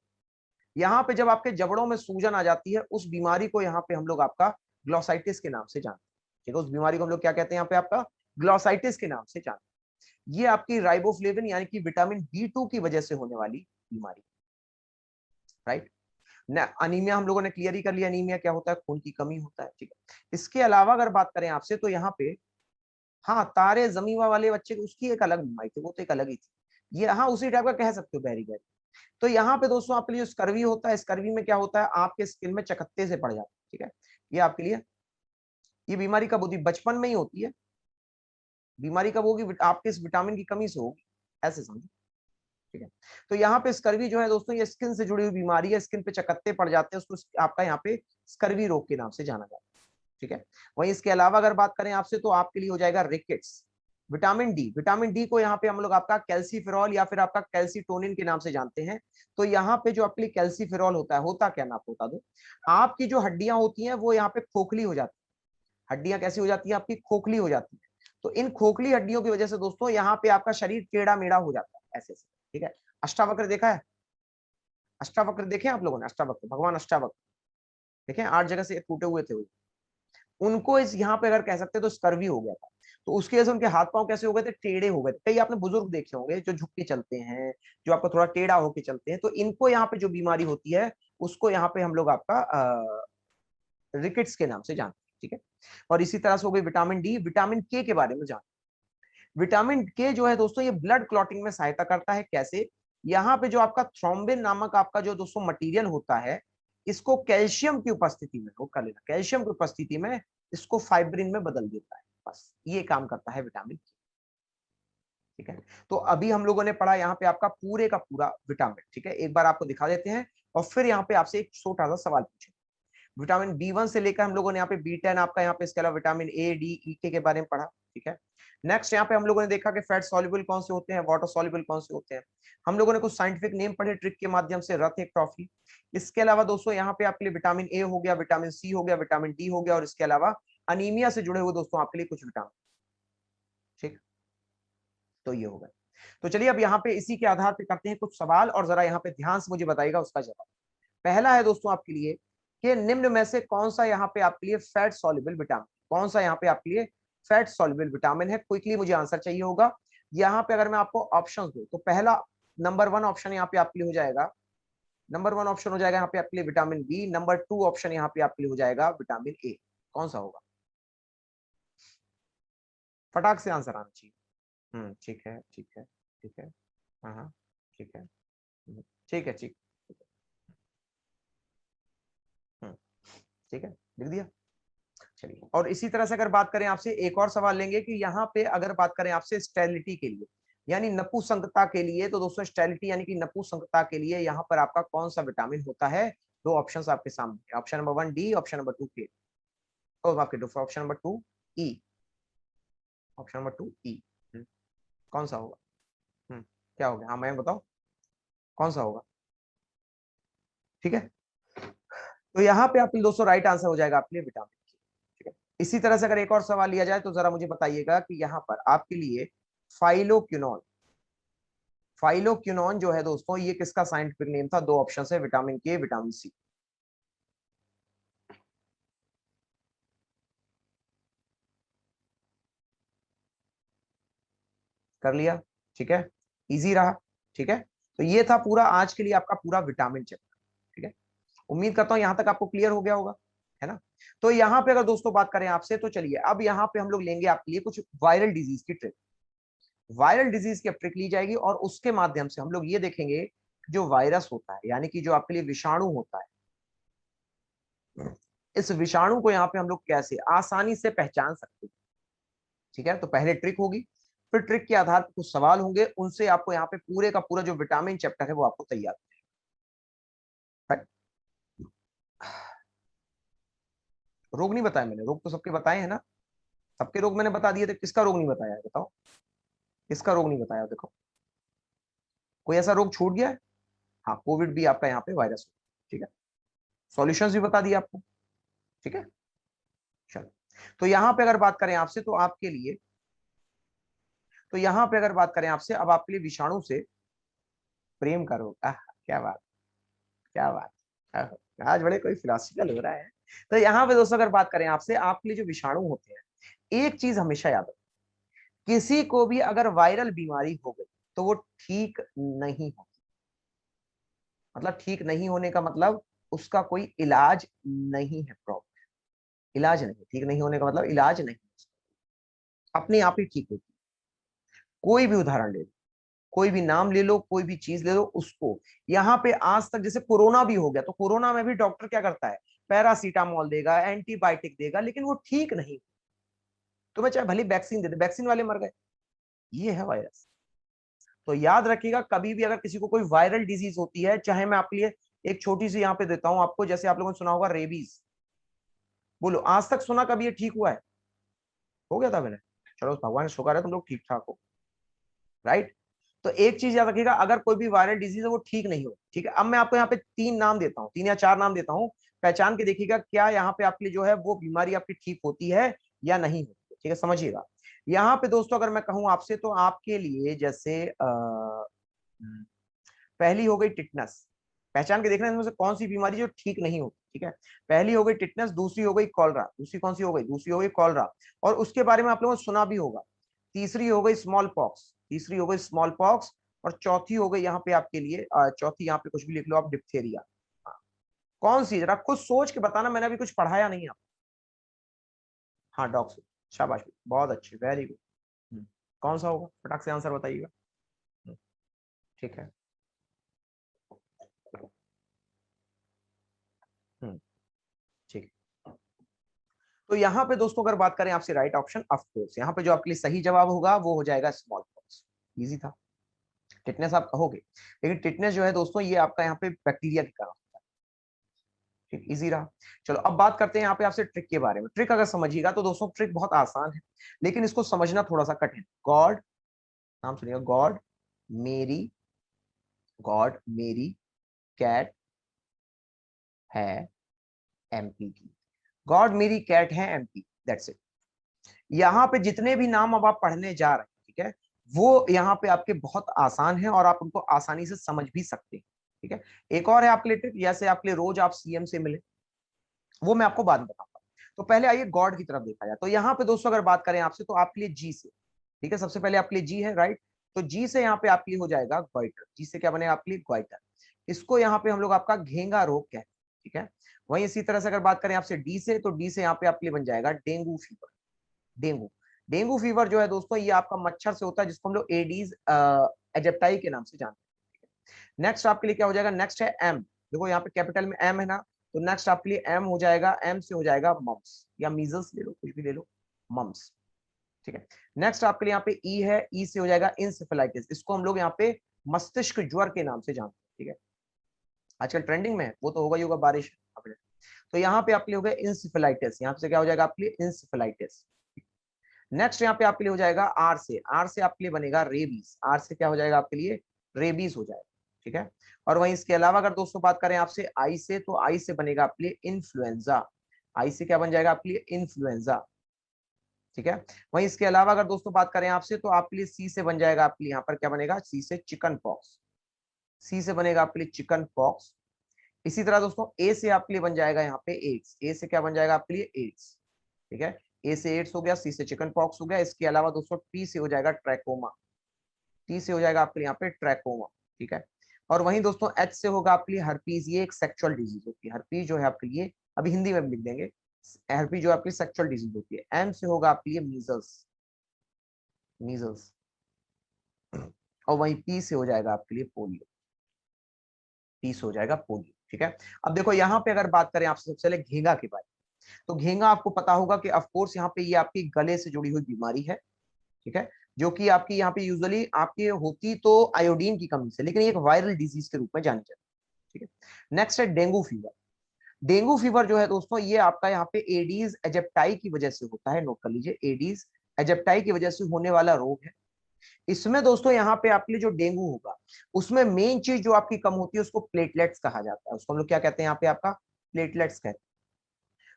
यहाँ पे जब आपके जबड़ों में सूजन आ जाती है, उस बीमारी को यहाँ पे हम लोग आपका ग्लोसाइटिस के नाम से जानते हैं, ठीक है? उस बीमारी को हम लोग क्या कहते हैं यहाँ पे? आपका ग्लोसाइटिस के नाम से जानते हैं। ये आपकी राइबोफ्लेविन यानी कि विटामिन B2 की वजह से होने वाली बीमारी, राइट? न अनीमिया हम लोगों ने क्लियर ही कर लिया, अनीमिया क्या होता है? खून की कमी होता है, ठीक है? इसके अलावा अगर बात करें आपसे, तो यहाँ पे हाँ, तारे जमीवा वाले बच्चे की उसकी एक अलग बीमारी थी, वो तो एक अलग ही थी। ये हाँ उसी टाइप का कह सकते हो, बेरी बेरी। तो यहाँ पे दोस्तों आपके लिए स्कर्वी होता है। स्कर्वी में क्या होता है? आपके स्किन में चकत्ते से पड़ जाते हैं, ठीक है? ये आपके लिए, ये बीमारी कब होती है? बचपन में ही होती है। बीमारी कब होगी? आपके इस विटामिन की कमी से होगी, ऐसे समझो, ठीक है? तो यहाँ पे स्कर्वी जो है दोस्तों, ये स्किन से जुड़ी हुई बीमारी है। स्किन पे चकत्ते पड़ जाते हैं, उसको आपका यहाँ पे स्कर्वी रोग के नाम से जाना जाता है, ठीक है? वहीं इसके अलावा अगर बात करें आपसे, तो आपके लिए हो जाएगा rickets. Vitamin D, vitamin D को यहाँ पे हम लोग आपका कैल्सीफेरॉल या फिर आपका कैल्सीटोनिन के नाम से जानते हैं। तो यहाँ पे जो आपके लिए कैल्सीफेरॉल होता है, होता क्या, मैं आपको बता दूं। आपकी जो हड्डियां होती हैं वो यहाँ पे खोखली हो जाती है। हड्डियां कैसी हो जाती है? आपकी खोखली हो जाती है। तो इन खोखली हड्डियों की वजह से दोस्तों यहाँ पे आपका शरीर टेढ़ा मेढ़ा हो जाता है, ऐसे ऐसे, ठीक है? अष्टावक्र देखा है? अष्टावक्र देखे आप लोगों ने? अष्टावक्र, भगवान अष्टावक्र देखे? 8 जगह से टूटे हुए थे वो। उनको इस यहाँ पे अगर कह सकते तो स्कर्वी हो गया था। तो उसकी वजह से उनके हाथ पांव कैसे हो गए थे? टेढ़े हो गए थे। कई आपने बुजुर्ग देखे होंगे जो झुक के चलते हैं, जो आपको थोड़ा टेढ़ा होके चलते हैं। तो इनको यहाँ पे जो बीमारी होती है, उसको यहाँ पे हम लोग आपका रिकेट्स के नाम से जानते हैं, ठीक है? और इसी तरह से हो गई विटामिन डी। विटामिन के बारे में जान, विटामिन के जो है दोस्तों, ये ब्लड क्लॉटिंग में सहायता करता है। कैसे? यहाँ पे जो आपका थ्रोम्बिन नामक आपका जो दोस्तों मटेरियल होता है, इसको कैल्शियम की उपस्थिति में, वो कर लेना, कैल्शियम की उपस्थिति में इसको फाइब्रिन में बदल देता है। बस ये काम करता है विटामिन, ठीक है? तो अभी हम लोगों ने पढ़ा यहाँ पे आपका पूरे का पूरा विटामिन, ठीक है? एक बार आपको दिखा देते हैं और फिर यहाँ पे आपसे एक छोटा सा सवाल पूछे। विटामिन B1 से लेकर हम लोगों ने यहाँ पे B10 आपका, यहाँ पे इसके अलावा विटामिन ए डी ई के बारे में पढ़ा, ठीक है? नेक्स्ट यहाँ पे हम लोगों ने देखा कि फैट सॉल्युबल कौन से होते हैं, वाटर सॉल्युबल कौन से होते हैं। हम लोगों ने कुछ साइंटिफिक नेम पढ़े ट्रिक के माध्यम से, रथ एक ट्रॉफी। इसके अलावा दोस्तों यहाँ पे आपके लिए विटामिन ए हो गया, विटामिन सी हो गया, विटामिन डी हो गया, और इसके अलावा अनीमिया से जुड़े हुए दोस्तों आपके लिए कुछ विटामिन, ठीक, तो ये होगा। तो चलिए अब यहाँ पे इसी के आधार पे करते हैं कुछ सवाल, और जरा यहाँ पे ध्यान से मुझे बताइएगा उसका जवाब। पहला है दोस्तों आपके लिए कि निम्न में से कौन सा यहाँ पे आपके लिए फैट सॉल्युबल विटामिन, कौन सा यहाँ पे आपके लिए फैट सॉल्युबल विटामिन है? क्विकली मुझे आंसर चाहिए होगा। यहाँ पे अगर मैं आपको ऑप्शन दूं तो पहला नंबर 1 ऑप्शन यहाँ पे आपके लिए हो जाएगा, नंबर 1 ऑप्शन हो जाएगा यहाँ पे आपके लिए विटामिन बी, नंबर 2 ऑप्शन यहाँ पे आपके लिए हो जाएगा विटामिन ए। कौन सा होगा? फटाक से आंसर आना चाहिए। ठीक है, ठीक है, ठीक है, हाँ हाँ, ठीक है, ठीक है, ठीक, हम्म, ठीक है, लिख दिया। चलिए, और इसी तरह से अगर बात करें आपसे, एक और सवाल लेंगे कि यहाँ पे अगर बात करें आपसे स्टेरिलिटी के लिए यानी नपुंसकता के लिए, तो दोस्तों स्टेरिलिटी यानी कि नपुंसकता के लिए यहाँ पर आपका कौन सा विटामिन होता है? दो ऑप्शंस आपके सामने, option number 1 D, option number 2 के, और आपके दो, ऑप्शन नंबर 2 ई, ऑप्शन नंबर 2 ई। कौन सा होगा? क्या हो गया? हाँ मैं बताओ कौन सा होगा? ठीक है, तो यहाँ पे आपके दोस्तों राइट आंसर हो जाएगा आपके लिए विटामिन। ठीक है, इसी तरह से अगर एक और सवाल लिया जाए तो जरा मुझे बताइएगा कि यहाँ पर आपके लिए फाइलोक्विनोन, फाइलोक्विनोन जो है दोस्तों ये किसका साइंटिफिक नेम था? दो ऑप्शन है, विटामिन के, विटामिन सी। कर लिया? ठीक है, इजी रहा। ठीक है, तो ये था पूरा आज के लिए आपका पूरा विटामिन चैप्टर। ठीक है, उम्मीद करता हूं यहां तक आपको क्लियर हो गया होगा, है ना? तो यहाँ पे अगर दोस्तों बात करें आपसे, तो चलिए अब यहाँ पे हम लोग लेंगे आपके लिए कुछ वायरल डिजीज की ट्रिक। वायरल डिजीज की ट्रिक ली जाएगी और उसके माध्यम से हम लोग ये देखेंगे जो वायरस होता है यानी कि जो आपके लिए विषाणु होता है, इस विषाणु को यहाँ पे हम लोग कैसे आसानी से पहचान सकते हैं। ठीक है, तो पहले ट्रिक होगी, फिर ट्रिक के आधार पर कुछ सवाल होंगे, उनसे आपको यहाँ पे पूरे का पूरा जो विटामिन चैप्टर है वो आपको तैयार है। रोग नहीं बताया मैंने, रोग तो सबके बताए हैं ना, सबके रोग मैंने बता दिए थे, किसका रोग नहीं बताया है बताओ? किसका रोग नहीं बताया? देखो, कोई ऐसा रोग छूट गया है? हाँ, कोविड भी आपका यहाँ पे वायरस हो। ठीक है, सॉल्यूशंस भी बता दिए आपको। ठीक है, चलो, तो यहाँ पे अगर बात करें आपसे तो आपके लिए, तो यहाँ पे अगर बात करें आपसे, अब आपके लिए विषाणु से प्रेम का रोग, क्या बात, क्या बात, आज बड़े कोई फिलोसफिकल हो रहा है। तो यहाँ पे दोस्तों अगर बात करें आपसे, आपके लिए जो विषाणु होते हैं, एक चीज हमेशा याद रखो, किसी को भी अगर वायरल बीमारी हो गई तो वो ठीक नहीं होती। मतलब ठीक नहीं होने का मतलब उसका कोई इलाज नहीं है, प्रॉपर इलाज नहीं, ठीक नहीं होने का मतलब इलाज नहीं, अपने आप ही ठीक होती। कोई भी उदाहरण ले लो, कोई भी नाम ले लो, कोई भी चीज ले लो उसको, यहाँ पे आज तक जैसे कोरोना भी हो गया तो कोरोना में भी डॉक्टर क्या करता है? पैरासीटामोल देगा, एंटीबायोटिक देगा, लेकिन वो ठीक नहीं। तो मैं चाहे भले वैक्सीन दे दे, वैक्सीन वाले मर गए। ये है वायरस। तो याद रखिएगा, कभी भी अगर किसी को कोई वायरल डिजीज होती है, चाहे मैं आपके लिए एक छोटी सी यहाँ पे देता हूं आपको, जैसे आप लोगों ने सुना होगा रेबीज, बोलो आज तक सुना कभी ये ठीक हुआ है? हो गया था मैंने, चलो भगवान शुक्र है तुम लोग ठीक ठाक हो, राइट? तो एक चीज याद रखिएगा, अगर कोई भी वायरल डिजीज है वो ठीक नहीं हो। ठीक है, अब मैं आपको यहाँ पे 3 नाम देता हूँ, 3 या 4 नाम देता हूँ, पहचान के देखिएगा क्या यहाँ पे आपके लिए जो है वो बीमारी आपकी ठीक होती है या नहीं होती है। ठीक है, समझिएगा। यहाँ पे दोस्तों अगर मैं कहूँ आपसे तो आपके लिए जैसे पहली हो गई टिटनस, पहचान के देखना इनमें से कौन सी बीमारी जो ठीक नहीं होती। ठीक है, पहली हो गई टिटनस, दूसरी हो गई कॉलरा, दूसरी कौन सी हो गई? दूसरी हो गई कॉलरा, और उसके बारे में आप लोगों ने सुना भी होगा। तीसरी हो गई स्मॉल पॉक्स, तीसरी हो गई स्मॉल पॉक्स, और चौथी हो गई यहाँ पे आपके लिए चौथी यहाँ पे कुछ भी लिख लो आप, डिप्थेरिया। हाँ, कौन सी? जरा खुद सोच के बताना, मैंने अभी कुछ पढ़ाया नहीं आप। हाँ, डॉक्स, शाबाश, बहुत अच्छे, वेरी गुड। कौन सा होगा? फटाक से आंसर बताइएगा। हम्म, ठीक है, हम्म, ठीक है। तो यहाँ पे दोस्तों अगर बात करें आपसे, राइट ऑप्शन ऑफ कोर्स, यहाँ पे जो आपके लिए सही जवाब होगा वो हो जाएगा स्मॉल पॉक्स। इजी था। टिटनेस आप कहोगे, लेकिन टिटनेस जो है दोस्तों ये आपका यहाँ पे बैक्टीरिया के कारण होता है। ठीक, इजी रहा। चलो अब बात करते हैं यहाँ पे आपसे ट्रिक के बारे में। ट्रिक अगर समझिएगा तो दोस्तों ट्रिक बहुत आसान है, लेकिन इसको समझना थोड़ा सा कठिन। गॉड, नाम सुनिएगा, मेरी गॉड मेरी कैट है एमपी की। गॉड मेरी कैट है एमपी, दैट्स इट। यहाँ पे जितने भी नाम अब आप पढ़ने जा रहे हैं, ठीक है, वो यहाँ पे आपके बहुत आसान है और आप उनको आसानी से समझ भी सकते हैं। ठीक है, एक और है आपके लिए ट्रिक, जैसे आपके लिए रोज आप सीएम से मिले, वो मैं आपको बाद में बताऊंगा। तो पहले आइए गॉड की तरफ देखा जाए। तो यहाँ पे दोस्तों अगर बात करें आपसे, तो आपके लिए जी से, ठीक है, सबसे पहले आपके लिए जी है, राइट। तो जी से यहाँ पे आपके लिए हो जाएगा ग्वाइटर। जी से क्या बनेगा आपके लिए? ग्वाइटर। इसको यहाँ पे हम लोग आपका घेंगा रोग कहते हैं, ठीक है। वहीं इसी तरह से अगर बात करें आपसे डी से, तो डी से यहाँ पे आपके लिए बन जाएगा dengue fever. Dengue, dengue fever जो है दोस्तों, ये आपका मच्छर से होता है, जिसको हम लोग एडीज एजिप्टाई के नाम से जानते हैं। नेक्स्ट आपके लिए क्या हो जाएगा? नेक्स्ट है एम। देखो यहाँ पे कैपिटल में एम है ना, तो नेक्स्ट आपके लिए एम हो जाएगा। एम से हो जाएगा मम्स या मीजल्स, ले लो कुछ भी ले लो, मम्स। ठीक है। नेक्स्ट आपके लिए यहाँ पे ई है। ई से हो जाएगा इंसेफेलाइटिस। इसको हम लोग यहाँ पे मस्तिष्क ज्वर के नाम से जानते हैं, ठीक है। आजकल ट्रेंडिंग में है, वो तो होगा ही होगा, बारिश। तो यहाँ पे आपके लिए हो गया इंसेफेलाइटिस। यहाँ से क्या हो जाएगा आपके लिए? इंसेफेलाइटिस। नेक्स्ट यहाँ पे आपके लिए हो जाएगा आर से। आर से आपके लिए बनेगा रेबीज। आर से क्या हो जाएगा आपके लिए? रेबीज हो जाएगा, ठीक है। और वहीं इसके अलावा अगर दोस्तों बात करें आपसे आई से, तो आई से बनेगा आपके लिए इन्फ्लुएंजा। आई से क्या बन जाएगा आपके लिए? इन्फ्लुएंजा, ठीक है। वहीं इसके अलावा अगर दोस्तों बात करें आपसे, तो आपके लिए सी से बन जाएगा आपके लिए यहाँ पर क्या बनेगा? सी से चिकन पॉक्स। सी से बनेगा आपके लिए चिकन पॉक्स। इसी तरह दोस्तों ए से आपके लिए बन जाएगा यहाँ पे एड्स। ए से क्या बन जाएगा आपके लिए? एड्स, ठीक है। ए से एड्स हो गया, सी से चिकन पॉक्स हो गया। इसके अलावा दोस्तों टी से हो जाएगा ट्रैकोमा। टी से हो जाएगा आपके लिए यहाँ पे ट्रैकोमा, ठीक है। और वहीं दोस्तों एच से होगा आपके लिए हर्पीज। ये एक सेक्सुअल डिजीज होती है। हर्पीज जो है आपके लिए, अभी हिंदी में लिख देंगे, हर्पीज जो आपकी सेक्सुअल डिजीज होती है। एम से होगा आपके लिए मीजल्स। मीजल्स। और वहीं पी से हो जाएगा आपके लिए पोलियो। पी से हो जाएगा पोलियो, ठीक है। अब देखो यहाँ पे अगर बात करें आपसे सबसे पहले घेंगा के बारे में, तो घेंगा आपको पता होगा कि ऑफ कोर्स यहाँ पे ये आपकी गले से जुड़ी हुई बीमारी है, ठीक है, जो कि आपकी यहाँ पे यूजुअली आपकी होती तो आयोडीन की कमी से, लेकिन ये एक वायरल डिजीज के रूप में जानी जाती है, ठीक है। नेक्स्ट है डेंगू फीवर। डेंगू फीवर जो है दोस्तों, ये आपका यहाँ पे एडीज एजिप्टाई की वजह से होता है। नोट कर लीजिए, एडीज एजिप्टाई की वजह से होने वाला रोग है। इसमें दोस्तों यहाँ पे आपके लिए जो डेंगू होगा, उसमें मेन चीज जो आपकी कम होती है, उसको प्लेटलेट्स कहा जाता है। उसको हम लोग क्या कहते हैं यहाँ पे? आपका प्लेटलेट्स कहते हैं।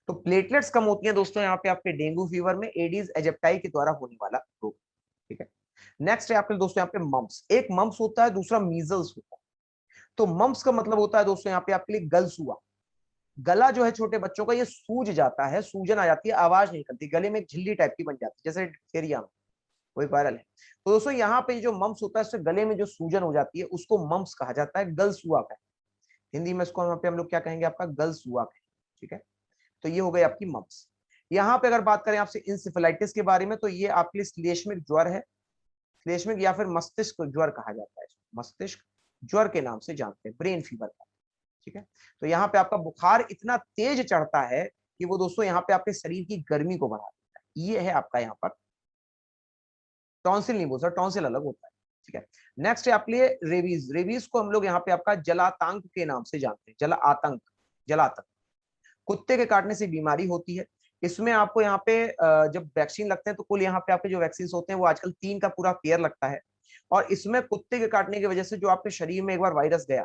तो प्लेटलेट्स कम होती है दोस्तों यहाँ पे आपके डेंगू फीवर में, एडीज एजिप्टाई के द्वारा होने वाला रोग, ठीक है। नेक्स्ट है आपके दोस्तों यहाँ पे मम्प्स। एक मम्प्स होता है, दूसरा मीजल्स होता है। तो मम्प्स का मतलब होता है दोस्तों यहाँ पे आपके लिए गलसुआ। गला जो है छोटे बच्चों का, ये सूज जाता है, सूजन आ जाती है, आवाज नहीं निकलती, गले में एक झिल्ली टाइप की बन जाती है, जैसे डिप्थेरिया में, वही वायरल है। तो दोस्तों यहाँ पे जो मम्प्स होता है, इससे गले में जो सूजन हो जाती है, उसको मम्प्स कहा जाता है, गलसुआ का। हिंदी में इसको यहाँ पे हम लोग क्या कहेंगे? आपका गलसुआ कहेंगे, ठीक है। तो ये हो गई आपकी मम्प्स। यहाँ पे अगर बात करें आपसे इंसेफेलाइटिस के बारे में, तो ये आपके लिए श्लेष्मिक ज्वर है। श्लेष्मिक या फिर मस्तिष्क ज्वर कहा जाता है, मस्तिष्क ज्वर के नाम से जानते हैं, ब्रेन फीवर का, ठीक है। तो यहाँ पे आपका बुखार इतना तेज चढ़ता है कि वो दोस्तों यहाँ पे आपके शरीर की गर्मी को बढ़ा देता है। ये है आपका यहाँ पर टॉन्सिल, नहीं बोल सकता, टॉन्सिल अलग होता है, ठीक है। नेक्स्ट है आपके लिए रेबीज। रेबीज को हम लोग यहाँ पे आपका जलातंक के नाम से जानते हैं, जला आतंक, जलातंक। कुत्ते के काटने से बीमारी होती है। इसमें आपको यहाँ पे जब वैक्सीन लगते हैं, तो कुल यहाँ पे आपके जो वैक्सीन होते हैं, वो आजकल 3 का पूरा पेयर लगता है। और इसमें कुत्ते के काटने की वजह से जो आपके शरीर में एक बार वायरस गया,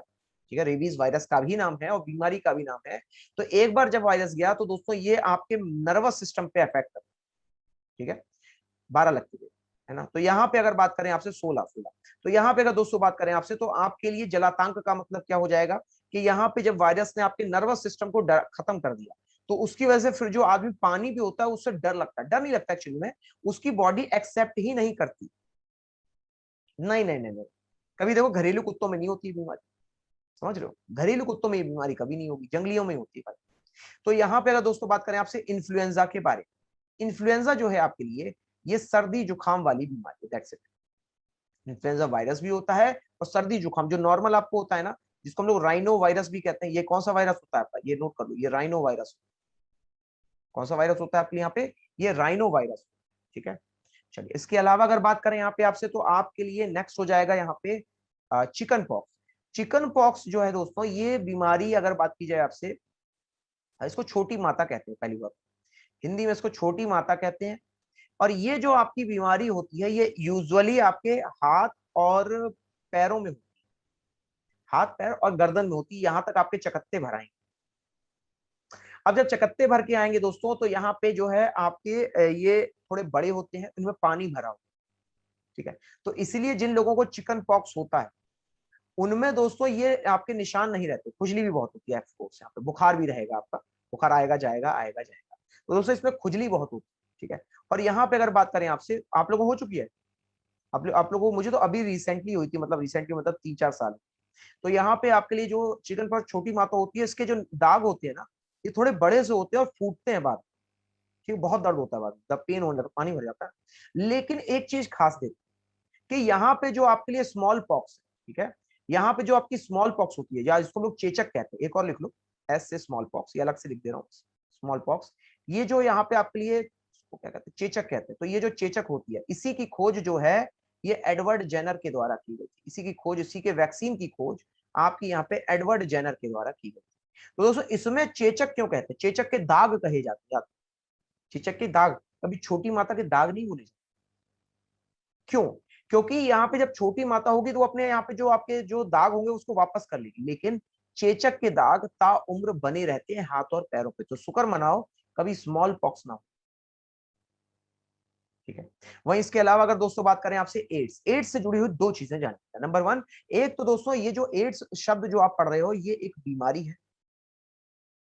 ठीक है, रेबीज वायरस का भी नाम है और बीमारी का भी नाम है। तो एक बार जब वायरस गया, तो दोस्तों ये आपके नर्वस सिस्टम पे अफेक्ट करता है, ठीक है। 12 लगती है ना। तो यहाँ पे अगर बात करें आपसे 16 तो यहाँ पे अगर दोस्तों बात करें आपसे, तो आपके लिए जलातंक का मतलब क्या हो जाएगा कि यहाँ पे जब वायरस ने आपके नर्वस सिस्टम को खत्म कर दिया, तो उसकी वजह से फिर जो आदमी पानी भी होता है, उससे डर लगता है। डर नहीं लगता एक्चुअली में, उसकी बॉडी एक्सेप्ट ही नहीं करती। नहीं नहीं नहीं नहीं, कभी देखो घरेलू कुत्तों में नहीं होती बीमारी, समझ रहे हो? घरेलू कुत्तों में ये बीमारी कभी नहीं होगी, जंगलियों में होती है। तो यहाँ पे अगर दोस्तों बात करें आपसे इन्फ्लुएंजा के बारे में, इन्फ्लुएंजा जो है आपके लिए, ये सर्दी जुकाम वाली बीमारी है, दैट्स इट। इन्फ्लुएंजा वायरस भी होता है, और सर्दी जुकाम जो नॉर्मल आपको होता है ना, जिसको हम लोग राइनो वायरस भी कहते हैं। ये कौन सा वायरस होता है आपका? ये नोट कर लो, ये राइनो वायरस। कौन सा वायरस होता है आपके यहाँ पे? ये राइनो वायरस, ठीक है। चलिए, इसके अलावा अगर बात करें यहाँ पे आपसे, तो आपके लिए नेक्स्ट हो जाएगा यहाँ पे चिकन पॉक्स। चिकन पॉक्स जो है दोस्तों, ये बीमारी अगर बात की जाए आपसे, इसको छोटी माता कहते हैं, पहली बात, हिंदी में इसको छोटी माता कहते हैं। और ये जो आपकी बीमारी होती है, ये यूजुअली आपके हाथ और पैरों में होती है, हाथ पैर और गर्दन में होती है, यहां तक आपके चकत्ते भराएंगे। अब जब चकत्ते भर के आएंगे दोस्तों, तो यहाँ पे जो है आपके ये थोड़े बड़े होते हैं, इनमें पानी भरा होता है, ठीक है। तो इसीलिए जिन लोगों को चिकन पॉक्स होता है, उनमें दोस्तों ये आपके निशान नहीं रहते, खुजली भी बहुत होती है, ऑफकोर्स यहाँ पे बुखार भी रहेगा आपका, बुखार आएगा जाएगा आएगा जाएगा, तो दोस्तों इसमें खुजली बहुत होती है, ठीक है। और यहाँ पे अगर बात करें आपसे, आप लोगों को हो चुकी है, आप लोगों को, मुझे तो अभी रिसेंटली हुई थी, मतलब रिसेंटली मतलब 3-4 साल। तो यहाँ पे आपके लिए जो चिकन पॉक्स छोटी माता होती है, इसके जो दाग होते हैं ना, ये थोड़े बड़े से होते हैं और फूटते हैं बाद, ठीक है, बहुत दर्द होता है बाद, जब पेन होने लगता, पानी भर जाता है। लेकिन एक चीज खास देख कि यहाँ पे जो आपके लिए स्मॉल पॉक्स, ठीक है, यहाँ पे जो आपकी स्मॉल पॉक्स होती है, या इसको लोग चेचक कहते हैं, एक और लिख लो, एस से स्मॉल पॉक्स, ये अलग से लिख दे रहा हूँ, स्मॉल पॉक्स, ये जो यहाँ पे आपके लिए इसको क्या कहते हैं, चेचक कहते हैं। तो ये जो चेचक होती है, इसी की खोज जो है ये एडवर्ड जेनर के द्वारा की गई थी, इसी की खोज, इसी के वैक्सीन की खोज आपकी यहाँ पे एडवर्ड जेनर के द्वारा की गई थी। तो दोस्तों इसमें चेचक क्यों कहते हैं, चेचक के दाग कहे जाते हैं, चेचक के दाग, कभी छोटी माता के दाग नहीं बोले जाते। क्यों? क्योंकि यहाँ पे जब छोटी माता होगी तो अपने यहाँ पे जो आपके जो दाग होंगे उसको वापस कर लेगी, लेकिन चेचक के दाग ताउम्र बने रहते हैं हाथ और पैरों पे। तो शुक्र मनाओ कभी स्मॉल पॉक्स ना हो, ठीक है। वहीं इसके अलावा अगर दोस्तों बात करें आपसे एड्स, एड्स से जुड़ी हुई दो चीजें जाननी है। नंबर 1, एक तो दोस्तों ये जो एड्स शब्द जो आप पढ़ रहे हो, ये एक बीमारी है,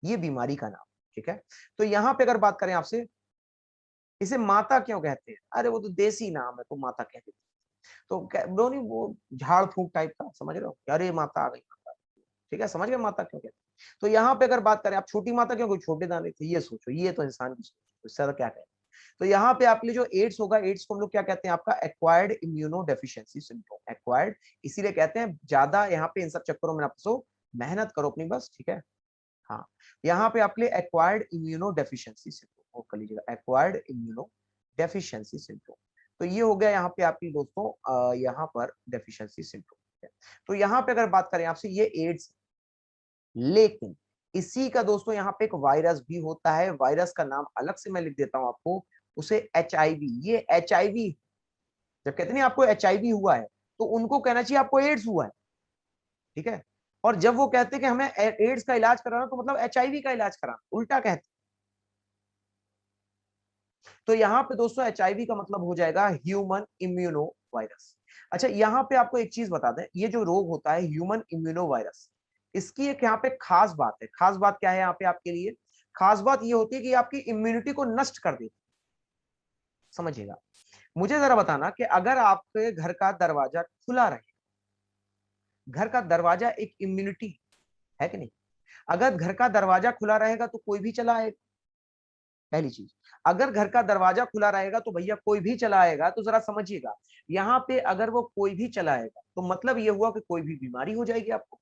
ये बीमारी का नाम, ठीक है। तो यहाँ पे अगर बात करें आपसे, इसे माता क्यों कहते हैं? अरे वो तो देसी नाम है, तो माता कह देते हैं। तो वो नहीं, वो झाड़ फूक टाइप का, समझ रहे हो, अरे माता आ गई माता, ठीक है, समझ गए माता क्यों कहते हैं। तो यहाँ पे अगर बात करें आप, छोटी माता क्यों, कोई छोटे दाने थे, ये सोचो, ये तो इंसान की सोच, इससे ज्यादा क्या कहें। तो यहाँ पे आपके लिए जो एड्स होगा, एड्स को हम लोग क्या कहते हैं, आपका acquired immuno deficiency syndrome, acquired इसीलिए कहते हैं, ज्यादा यहाँ पे इन सब चक्करों में आप मेहनत करो अपनी बस, ठीक है। हाँ, यहाँ पे आपके लिए एक्वायर्ड इम्यूनो डेफिशिएंसी सिंड्रोम, वो कर लीजिएगा, एक्वायर्ड इम्यूनो डेफिशिएंसी सिंड्रोम। तो ये हो गया यहाँ पे आपकी दोस्तों यहाँ पर डेफिशिएंसी सिंड्रोम। तो यहाँ पे अगर बात करें आपसे, ये एड्स, लेकिन इसी का दोस्तों यहाँ पे एक वायरस भी होता है, वायरस का नाम अलग से मैं लिख देता हूं आपको, उसे HIV, ये HIV, जब कहते नहीं आपको HIV हुआ है, तो उनको कहना चाहिए आपको एड्स हुआ है, ठीक है। और जब वो कहते हैं कि हमें एड्स का इलाज कराना, तो मतलब HIV का इलाज कराना, उल्टा कहते। तो यहाँ पे दोस्तों HIV का मतलब हो जाएगा ह्यूमन इम्यूनो वायरस। अच्छा, यहाँ पे आपको एक चीज बता दें, ये जो रोग होता है ह्यूमन इम्यूनो वायरस, इसकी एक यहाँ पे खास बात है। खास बात क्या है यहाँ पे आपके लिए? खास बात ये होती है कि आपकी इम्यूनिटी को नष्ट कर देती है। समझिएगा, मुझे जरा बताना कि अगर आपके घर का दरवाजा खुला रहे, घर का दरवाजा एक इम्यूनिटी है कि नहीं? अगर घर का दरवाजा खुला रहेगा तो कोई भी चला आएगा, पहली चीज। अगर घर का दरवाजा खुला रहेगा तो भैया कोई भी चला आएगा, तो जरा समझिएगा, यहाँ पे अगर वो कोई भी चला आएगा तो मतलब ये हुआ कि कोई भी बीमारी हो जाएगी आपको,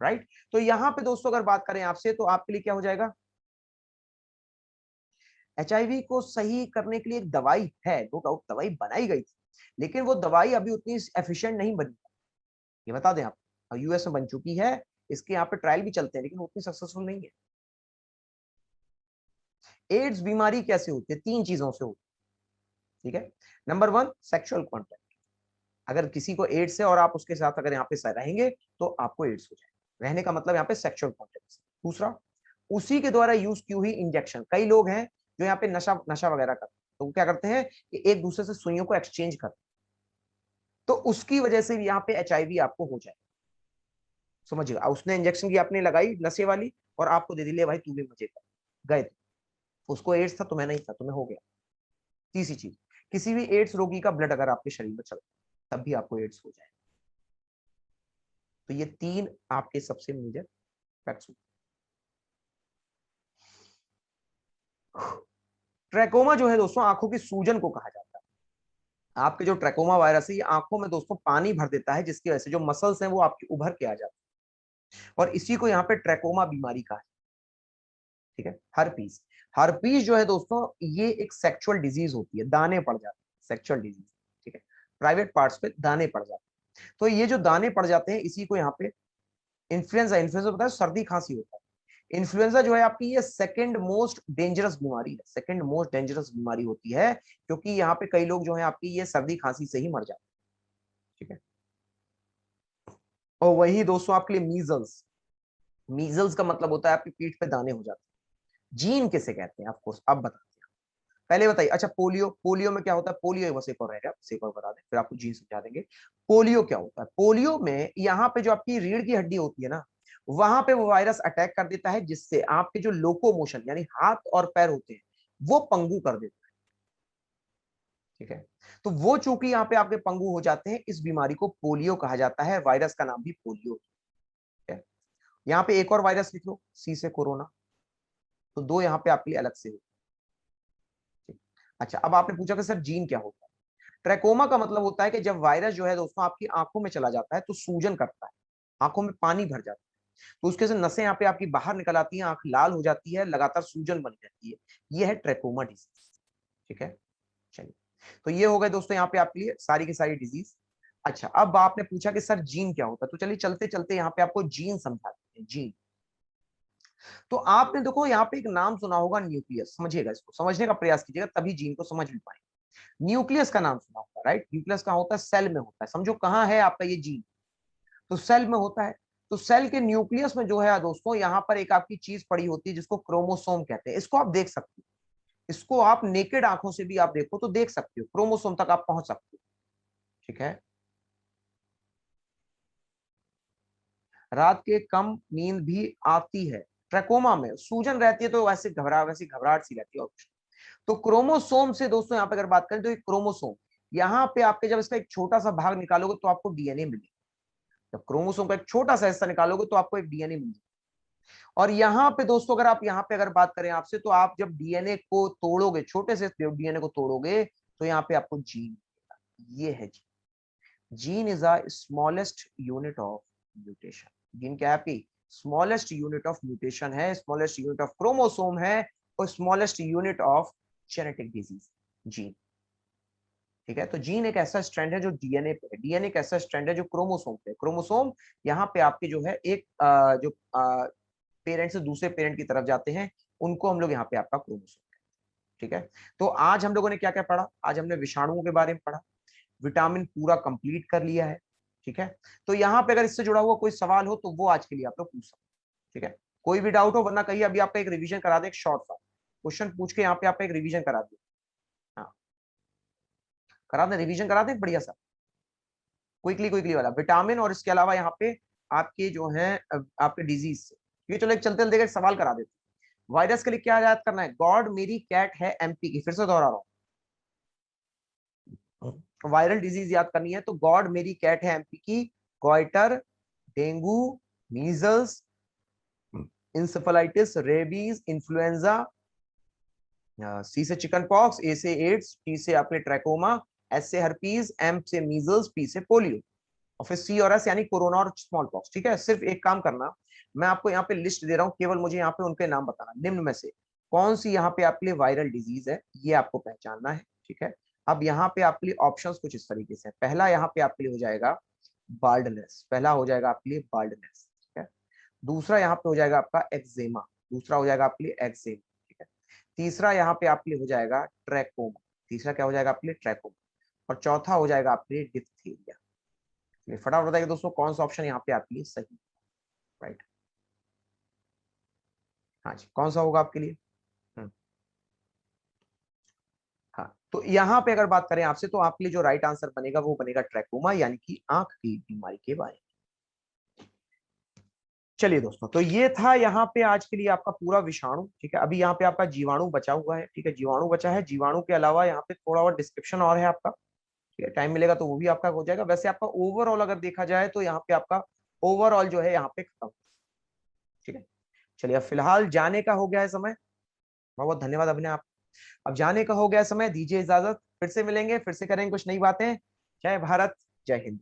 राइट। तो यहाँ पे दोस्तों अगर बात करें आपसे, तो आपके लिए क्या हो जाएगा, HIV को सही करने के लिए एक दवाई है, नो डाउट दवाई बनाई गई थी, लेकिन वो दवाई अभी उतनी एफिशिएंट नहीं बनी, ये बता दें आप। US में बन चुकी है, इसके यहाँ पे ट्रायल भी चलते हैं, लेकिन उतनी सक्सेसफुल नहीं है। एड्स बीमारी कैसे होती है? 3 चीजों से होती है, ठीक है। नंबर 1, सेक्सुअल कॉन्टैक्ट, अगर किसी को एड्स है और आप उसके साथ अगर यहाँ पे रहेंगे, तो आपको एड्स हो जाएगा। रहने का मतलब यहाँ पे सेक्सुअल कॉन्टैक्ट। दूसरा, उसी के द्वारा यूज की हुई इंजेक्शन, कई लोग हैं जो यहाँ पे नशा नशा वगैरह करते हैं, तो वो क्या करते हैं कि एक दूसरे से सुइयों को एक्सचेंज करते हैं, तो उसकी वजह से भी यहाँ पे HIV आपको हो जाए। समझिएगा, उसने इंजेक्शन की आपने लगाई नशे वाली, और आपको दे दी, ले भाई तू भी मजे कर, गए थे। उसको एड्स था, तुम्हें नहीं था, तुम्हें हो गया। तीसरी चीज, किसी भी एड्स रोगी का ब्लड अगर आपके शरीर में चलता, तब भी आपको एड्स हो जाए। तो ये 3 आपके सबसे मेजर फैक्ट्स। ट्रैकोमा जो है दोस्तों, आंखों की सूजन को कहा जाता है। आपके जो ट्रैकोमा वायरस है, ये आंखों में दोस्तों पानी भर देता है, जिसकी वजह से जो मसल्स हैं वो आपके उभर के आ जाते हैं, और इसी को यहाँ पे ट्रैकोमा बीमारी कहा है, ठीक है। हर्पीस, हर्पीस जो है दोस्तों, ये एक सेक्सुअल डिजीज होती है, दाने पड़ जाते हैं, सेक्सुअल डिजीज, ठीक है, प्राइवेट पार्ट्स पे दाने पड़ जाते हैं। तो ये जो दाने पड़ जाते हैं, इसी को यहाँ पे इन्फ्लुएंजा, इन्फ्लुएंजा पता है, सर्दी खांसी होता है। इन्फ्लुएंजा जो है आपकी, ये सेकंड मोस्ट डेंजरस बीमारी है, सेकंड मोस्ट डेंजरस बीमारी होती है, क्योंकि यहाँ पे कई लोग जो है आपकी ये सर्दी खांसी से ही मर जाते हैं, ठीक है। और वही दोस्तों आपके लिए मीजल्स, मीजल्स का मतलब होता है आपकी पीठ पे दाने हो जाते हैं। जीन किसे कहते हैं? ऑफकोर्स अब बताते हैं। पहले बताइए। अच्छा, पोलियो, पोलियो में क्या होता है? पोलियो बस एक और रहेगा, बस एक और बता दें, फिर आपको जीन समझा देंगे। पोलियो क्या होता है? पोलियो में यहाँ पे जो आपकी रीढ़ की हड्डी होती है ना, वहां पे वो वायरस अटैक कर देता है, जिससे आपके जो लोकोमोशन यानी हाथ और पैर होते हैं वो पंगु कर देता है। ठीक है, तो वो चूंकि यहाँ पे आपके पंगु हो जाते हैं, इस बीमारी को पोलियो कहा जाता है। वायरस का नाम भी पोलियो है। यहाँ पे एक और वायरस लिख लो, सी से कोरोना, तो दो यहाँ पे आपके लिए अलग से हो। अच्छा, अब आपने पूछा कि सर जीन क्या होता है? ट्रैकोमा का मतलब होता है कि जब वायरस जो है दोस्तों आपकी आंखों में चला जाता है तो सूजन करता है, आंखों में पानी भर जाता है, तो उसके से नसें यहाँ पे आपकी बाहर निकल आती हैं, आंख लाल हो जाती है, लगातार सूजन बनी रहती है। ये है ट्रैकोमा डिजीज। ठीक है, चलिए, तो ये हो गए दोस्तों यहाँ पे आपके लिए सारी की सारी डिजीज। अच्छा, अब आपने पूछा कि सर जीन क्या होता है, तो चलिए चलते चलते यहाँ पे आपको जीन समझाते हैं। जीन, तो आपने देखो यहाँ पे एक नाम सुना होगा न्यूक्लियस, समझिएगा, इसको समझने का प्रयास कीजिएगा, तभी जीन को समझ भी पाएंगे। न्यूक्लियस का नाम सुना होगा, राइट? न्यूक्लियस कहाँ होता है? सेल में होता है। समझो कहाँ है आपका ये जीन, तो सेल में होता है। तो सेल के न्यूक्लियस में जो है दोस्तों, यहाँ पर एक आपकी चीज पड़ी होती है जिसको क्रोमोसोम कहते हैं। इसको आप देख सकते हो, इसको आप नेकेड आंखों से भी आप देखो तो देख सकते हो, क्रोमोसोम तक आप पहुंच सकते हो। ठीक है, रात के कम नींद भी आती है, ट्रैकोमा में सूजन रहती है तो वैसी घबराहट सी रहती है और कुछ। तो क्रोमोसोम से दोस्तों यहाँ पे अगर बात करें तो एक क्रोमोसोम, यहाँ पे आपके जब इसका एक छोटा सा भाग निकालोगे तो आपको डीएनए मिलेगा। जब क्रोमोसोम का एक छोटा सा हिस्सा निकालोगे तो आपको एक डीएनए मिलेगा। और यहाँ पे दोस्तों अगर आप यहाँ पे अगर बात करें आपसे, तो आप जब डीएनए को तोड़ोगे, छोटे से डीएनए को तोड़ोगे, तो यहाँ पे आपको जीन मिलेगा। ये है gene. Gene is a smallest unit of mutation. Gene क्या है? आपकी स्मॉलेस्ट यूनिट ऑफ म्यूटेशन है, स्मॉलेस्ट यूनिट ऑफ क्रोमोसोम है, और smallest unit of genetic disease, gene. ठीक है, तो जीन एक ऐसा स्ट्रैंड है जो डीएनए पे है, डीएनए एक ऐसा स्ट्रैंड है जो क्रोमोसोम पे है। क्रोमोसोम यहाँ पे आपके जो है एक जो पेरेंट से दूसरे पेरेंट की तरफ जाते हैं, उनको हम लोग यहाँ पे आपका क्रोमोसोम। ठीक है, तो आज हम लोगों ने क्या क्या पढ़ा? आज हमने विषाणुओं के बारे में पढ़ा, विटामिन पूरा कंप्लीट कर लिया है। ठीक है, तो यहाँ पे अगर इससे जुड़ा हुआ कोई सवाल हो तो वो आज के लिए आप लोग पूछ सकते हैं। ठीक है, कोई भी डाउट हो, वरना कहिए अभी आपका एक रिवीजन करा दे, एक शॉर्ट सा क्वेश्चन पूछ के यहाँ पे आपका एक रिवीजन करा दिए। हाँ, करा दें, रिवीजन करा दें बढ़िया सा, क्विकली क्विकली वाला विटामिन, और इसके अलावा यहाँ पे आपके जो है आपके डिजीज से। ये चलो एक चलते चलते एक सवाल करा देते। वायरस के लिए क्या याद करना है? गॉड मेरी कैट है एमपी की, फिर से दोहरा रहा हूँ, वायरल डिजीज याद करनी है तो गॉड मेरी कैट है एमपी की, goitre, dengue, measles, encephalitis, rabies, influenza, C से चिकन पॉक्स, ए से एड्स, टी से आपके ट्रैकोमा, एस से हर्पीज, एम से मीजल्स, पी से पोलियो, और फिर सी और एस यानी कोरोना और स्मॉल पॉक्स। ठीक है, सिर्फ एक काम करना, मैं आपको यहाँ पे लिस्ट दे रहा हूँ, केवल मुझे यहाँ पे उनके नाम बताना, निम्न में से कौन सी यहाँ पे आपके लिए वायरल डिजीज है, ये आपको पहचानना है। ठीक है, अब यहाँ पे आपके लिए ऑप्शंस कुछ इस तरीके से, पहला यहाँ पे आपके लिए हो जाएगा बाल्डनेस, पहला हो जाएगा आपके लिए बाल्डनेस। ठीक है, दूसरा यहाँ पे हो जाएगा आपका एक्जेमा, दूसरा हो जाएगा आपके लिए एक्जेमा। ठीक है, तीसरा यहाँ पे आपके लिए हो जाएगा ट्रैकोमा, तीसरा क्या हो जाएगा आपके लिए? ट्रैकोमा। और चौथा हो जाएगा आपके लिए डिप्थीरिया। फटाफट बताइए दोस्तों, कौन सा ऑप्शन यहाँ पे आपके लिए सही? राइट, हाँ जी, कौन सा होगा आपके लिए? हाँ, तो यहाँ पे अगर बात करें आपसे, तो आपके लिए जो राइट आंसर बनेगा वो बनेगा ट्रैकोमा, यानी कि आंख की बीमारी के बारे में। चलिए दोस्तों, तो ये था यहाँ पे आज के लिए आपका पूरा विषाणु। ठीक है, अभी यहाँ पे आपका जीवाणु बचा हुआ है। ठीक है, जीवाणु बचा है, जीवाणु के अलावा यहाँ पे थोड़ा और डिस्क्रिप्शन और है आपका। ठीक है, टाइम मिलेगा तो वो भी आपका हो जाएगा। वैसे आपका ओवरऑल अगर देखा जाए तो यहाँ पे आपका ओवरऑल जो है यहाँ पे खत्म। ठीक है, चलिए, अब फिलहाल जाने का हो गया है समय। बहुत बहुत धन्यवाद अपने आप। अब जाने का हो गया समय, दीजिए इजाजत, फिर से मिलेंगे, फिर से करेंगे कुछ नई बातें। जय भारत, जय हिंद।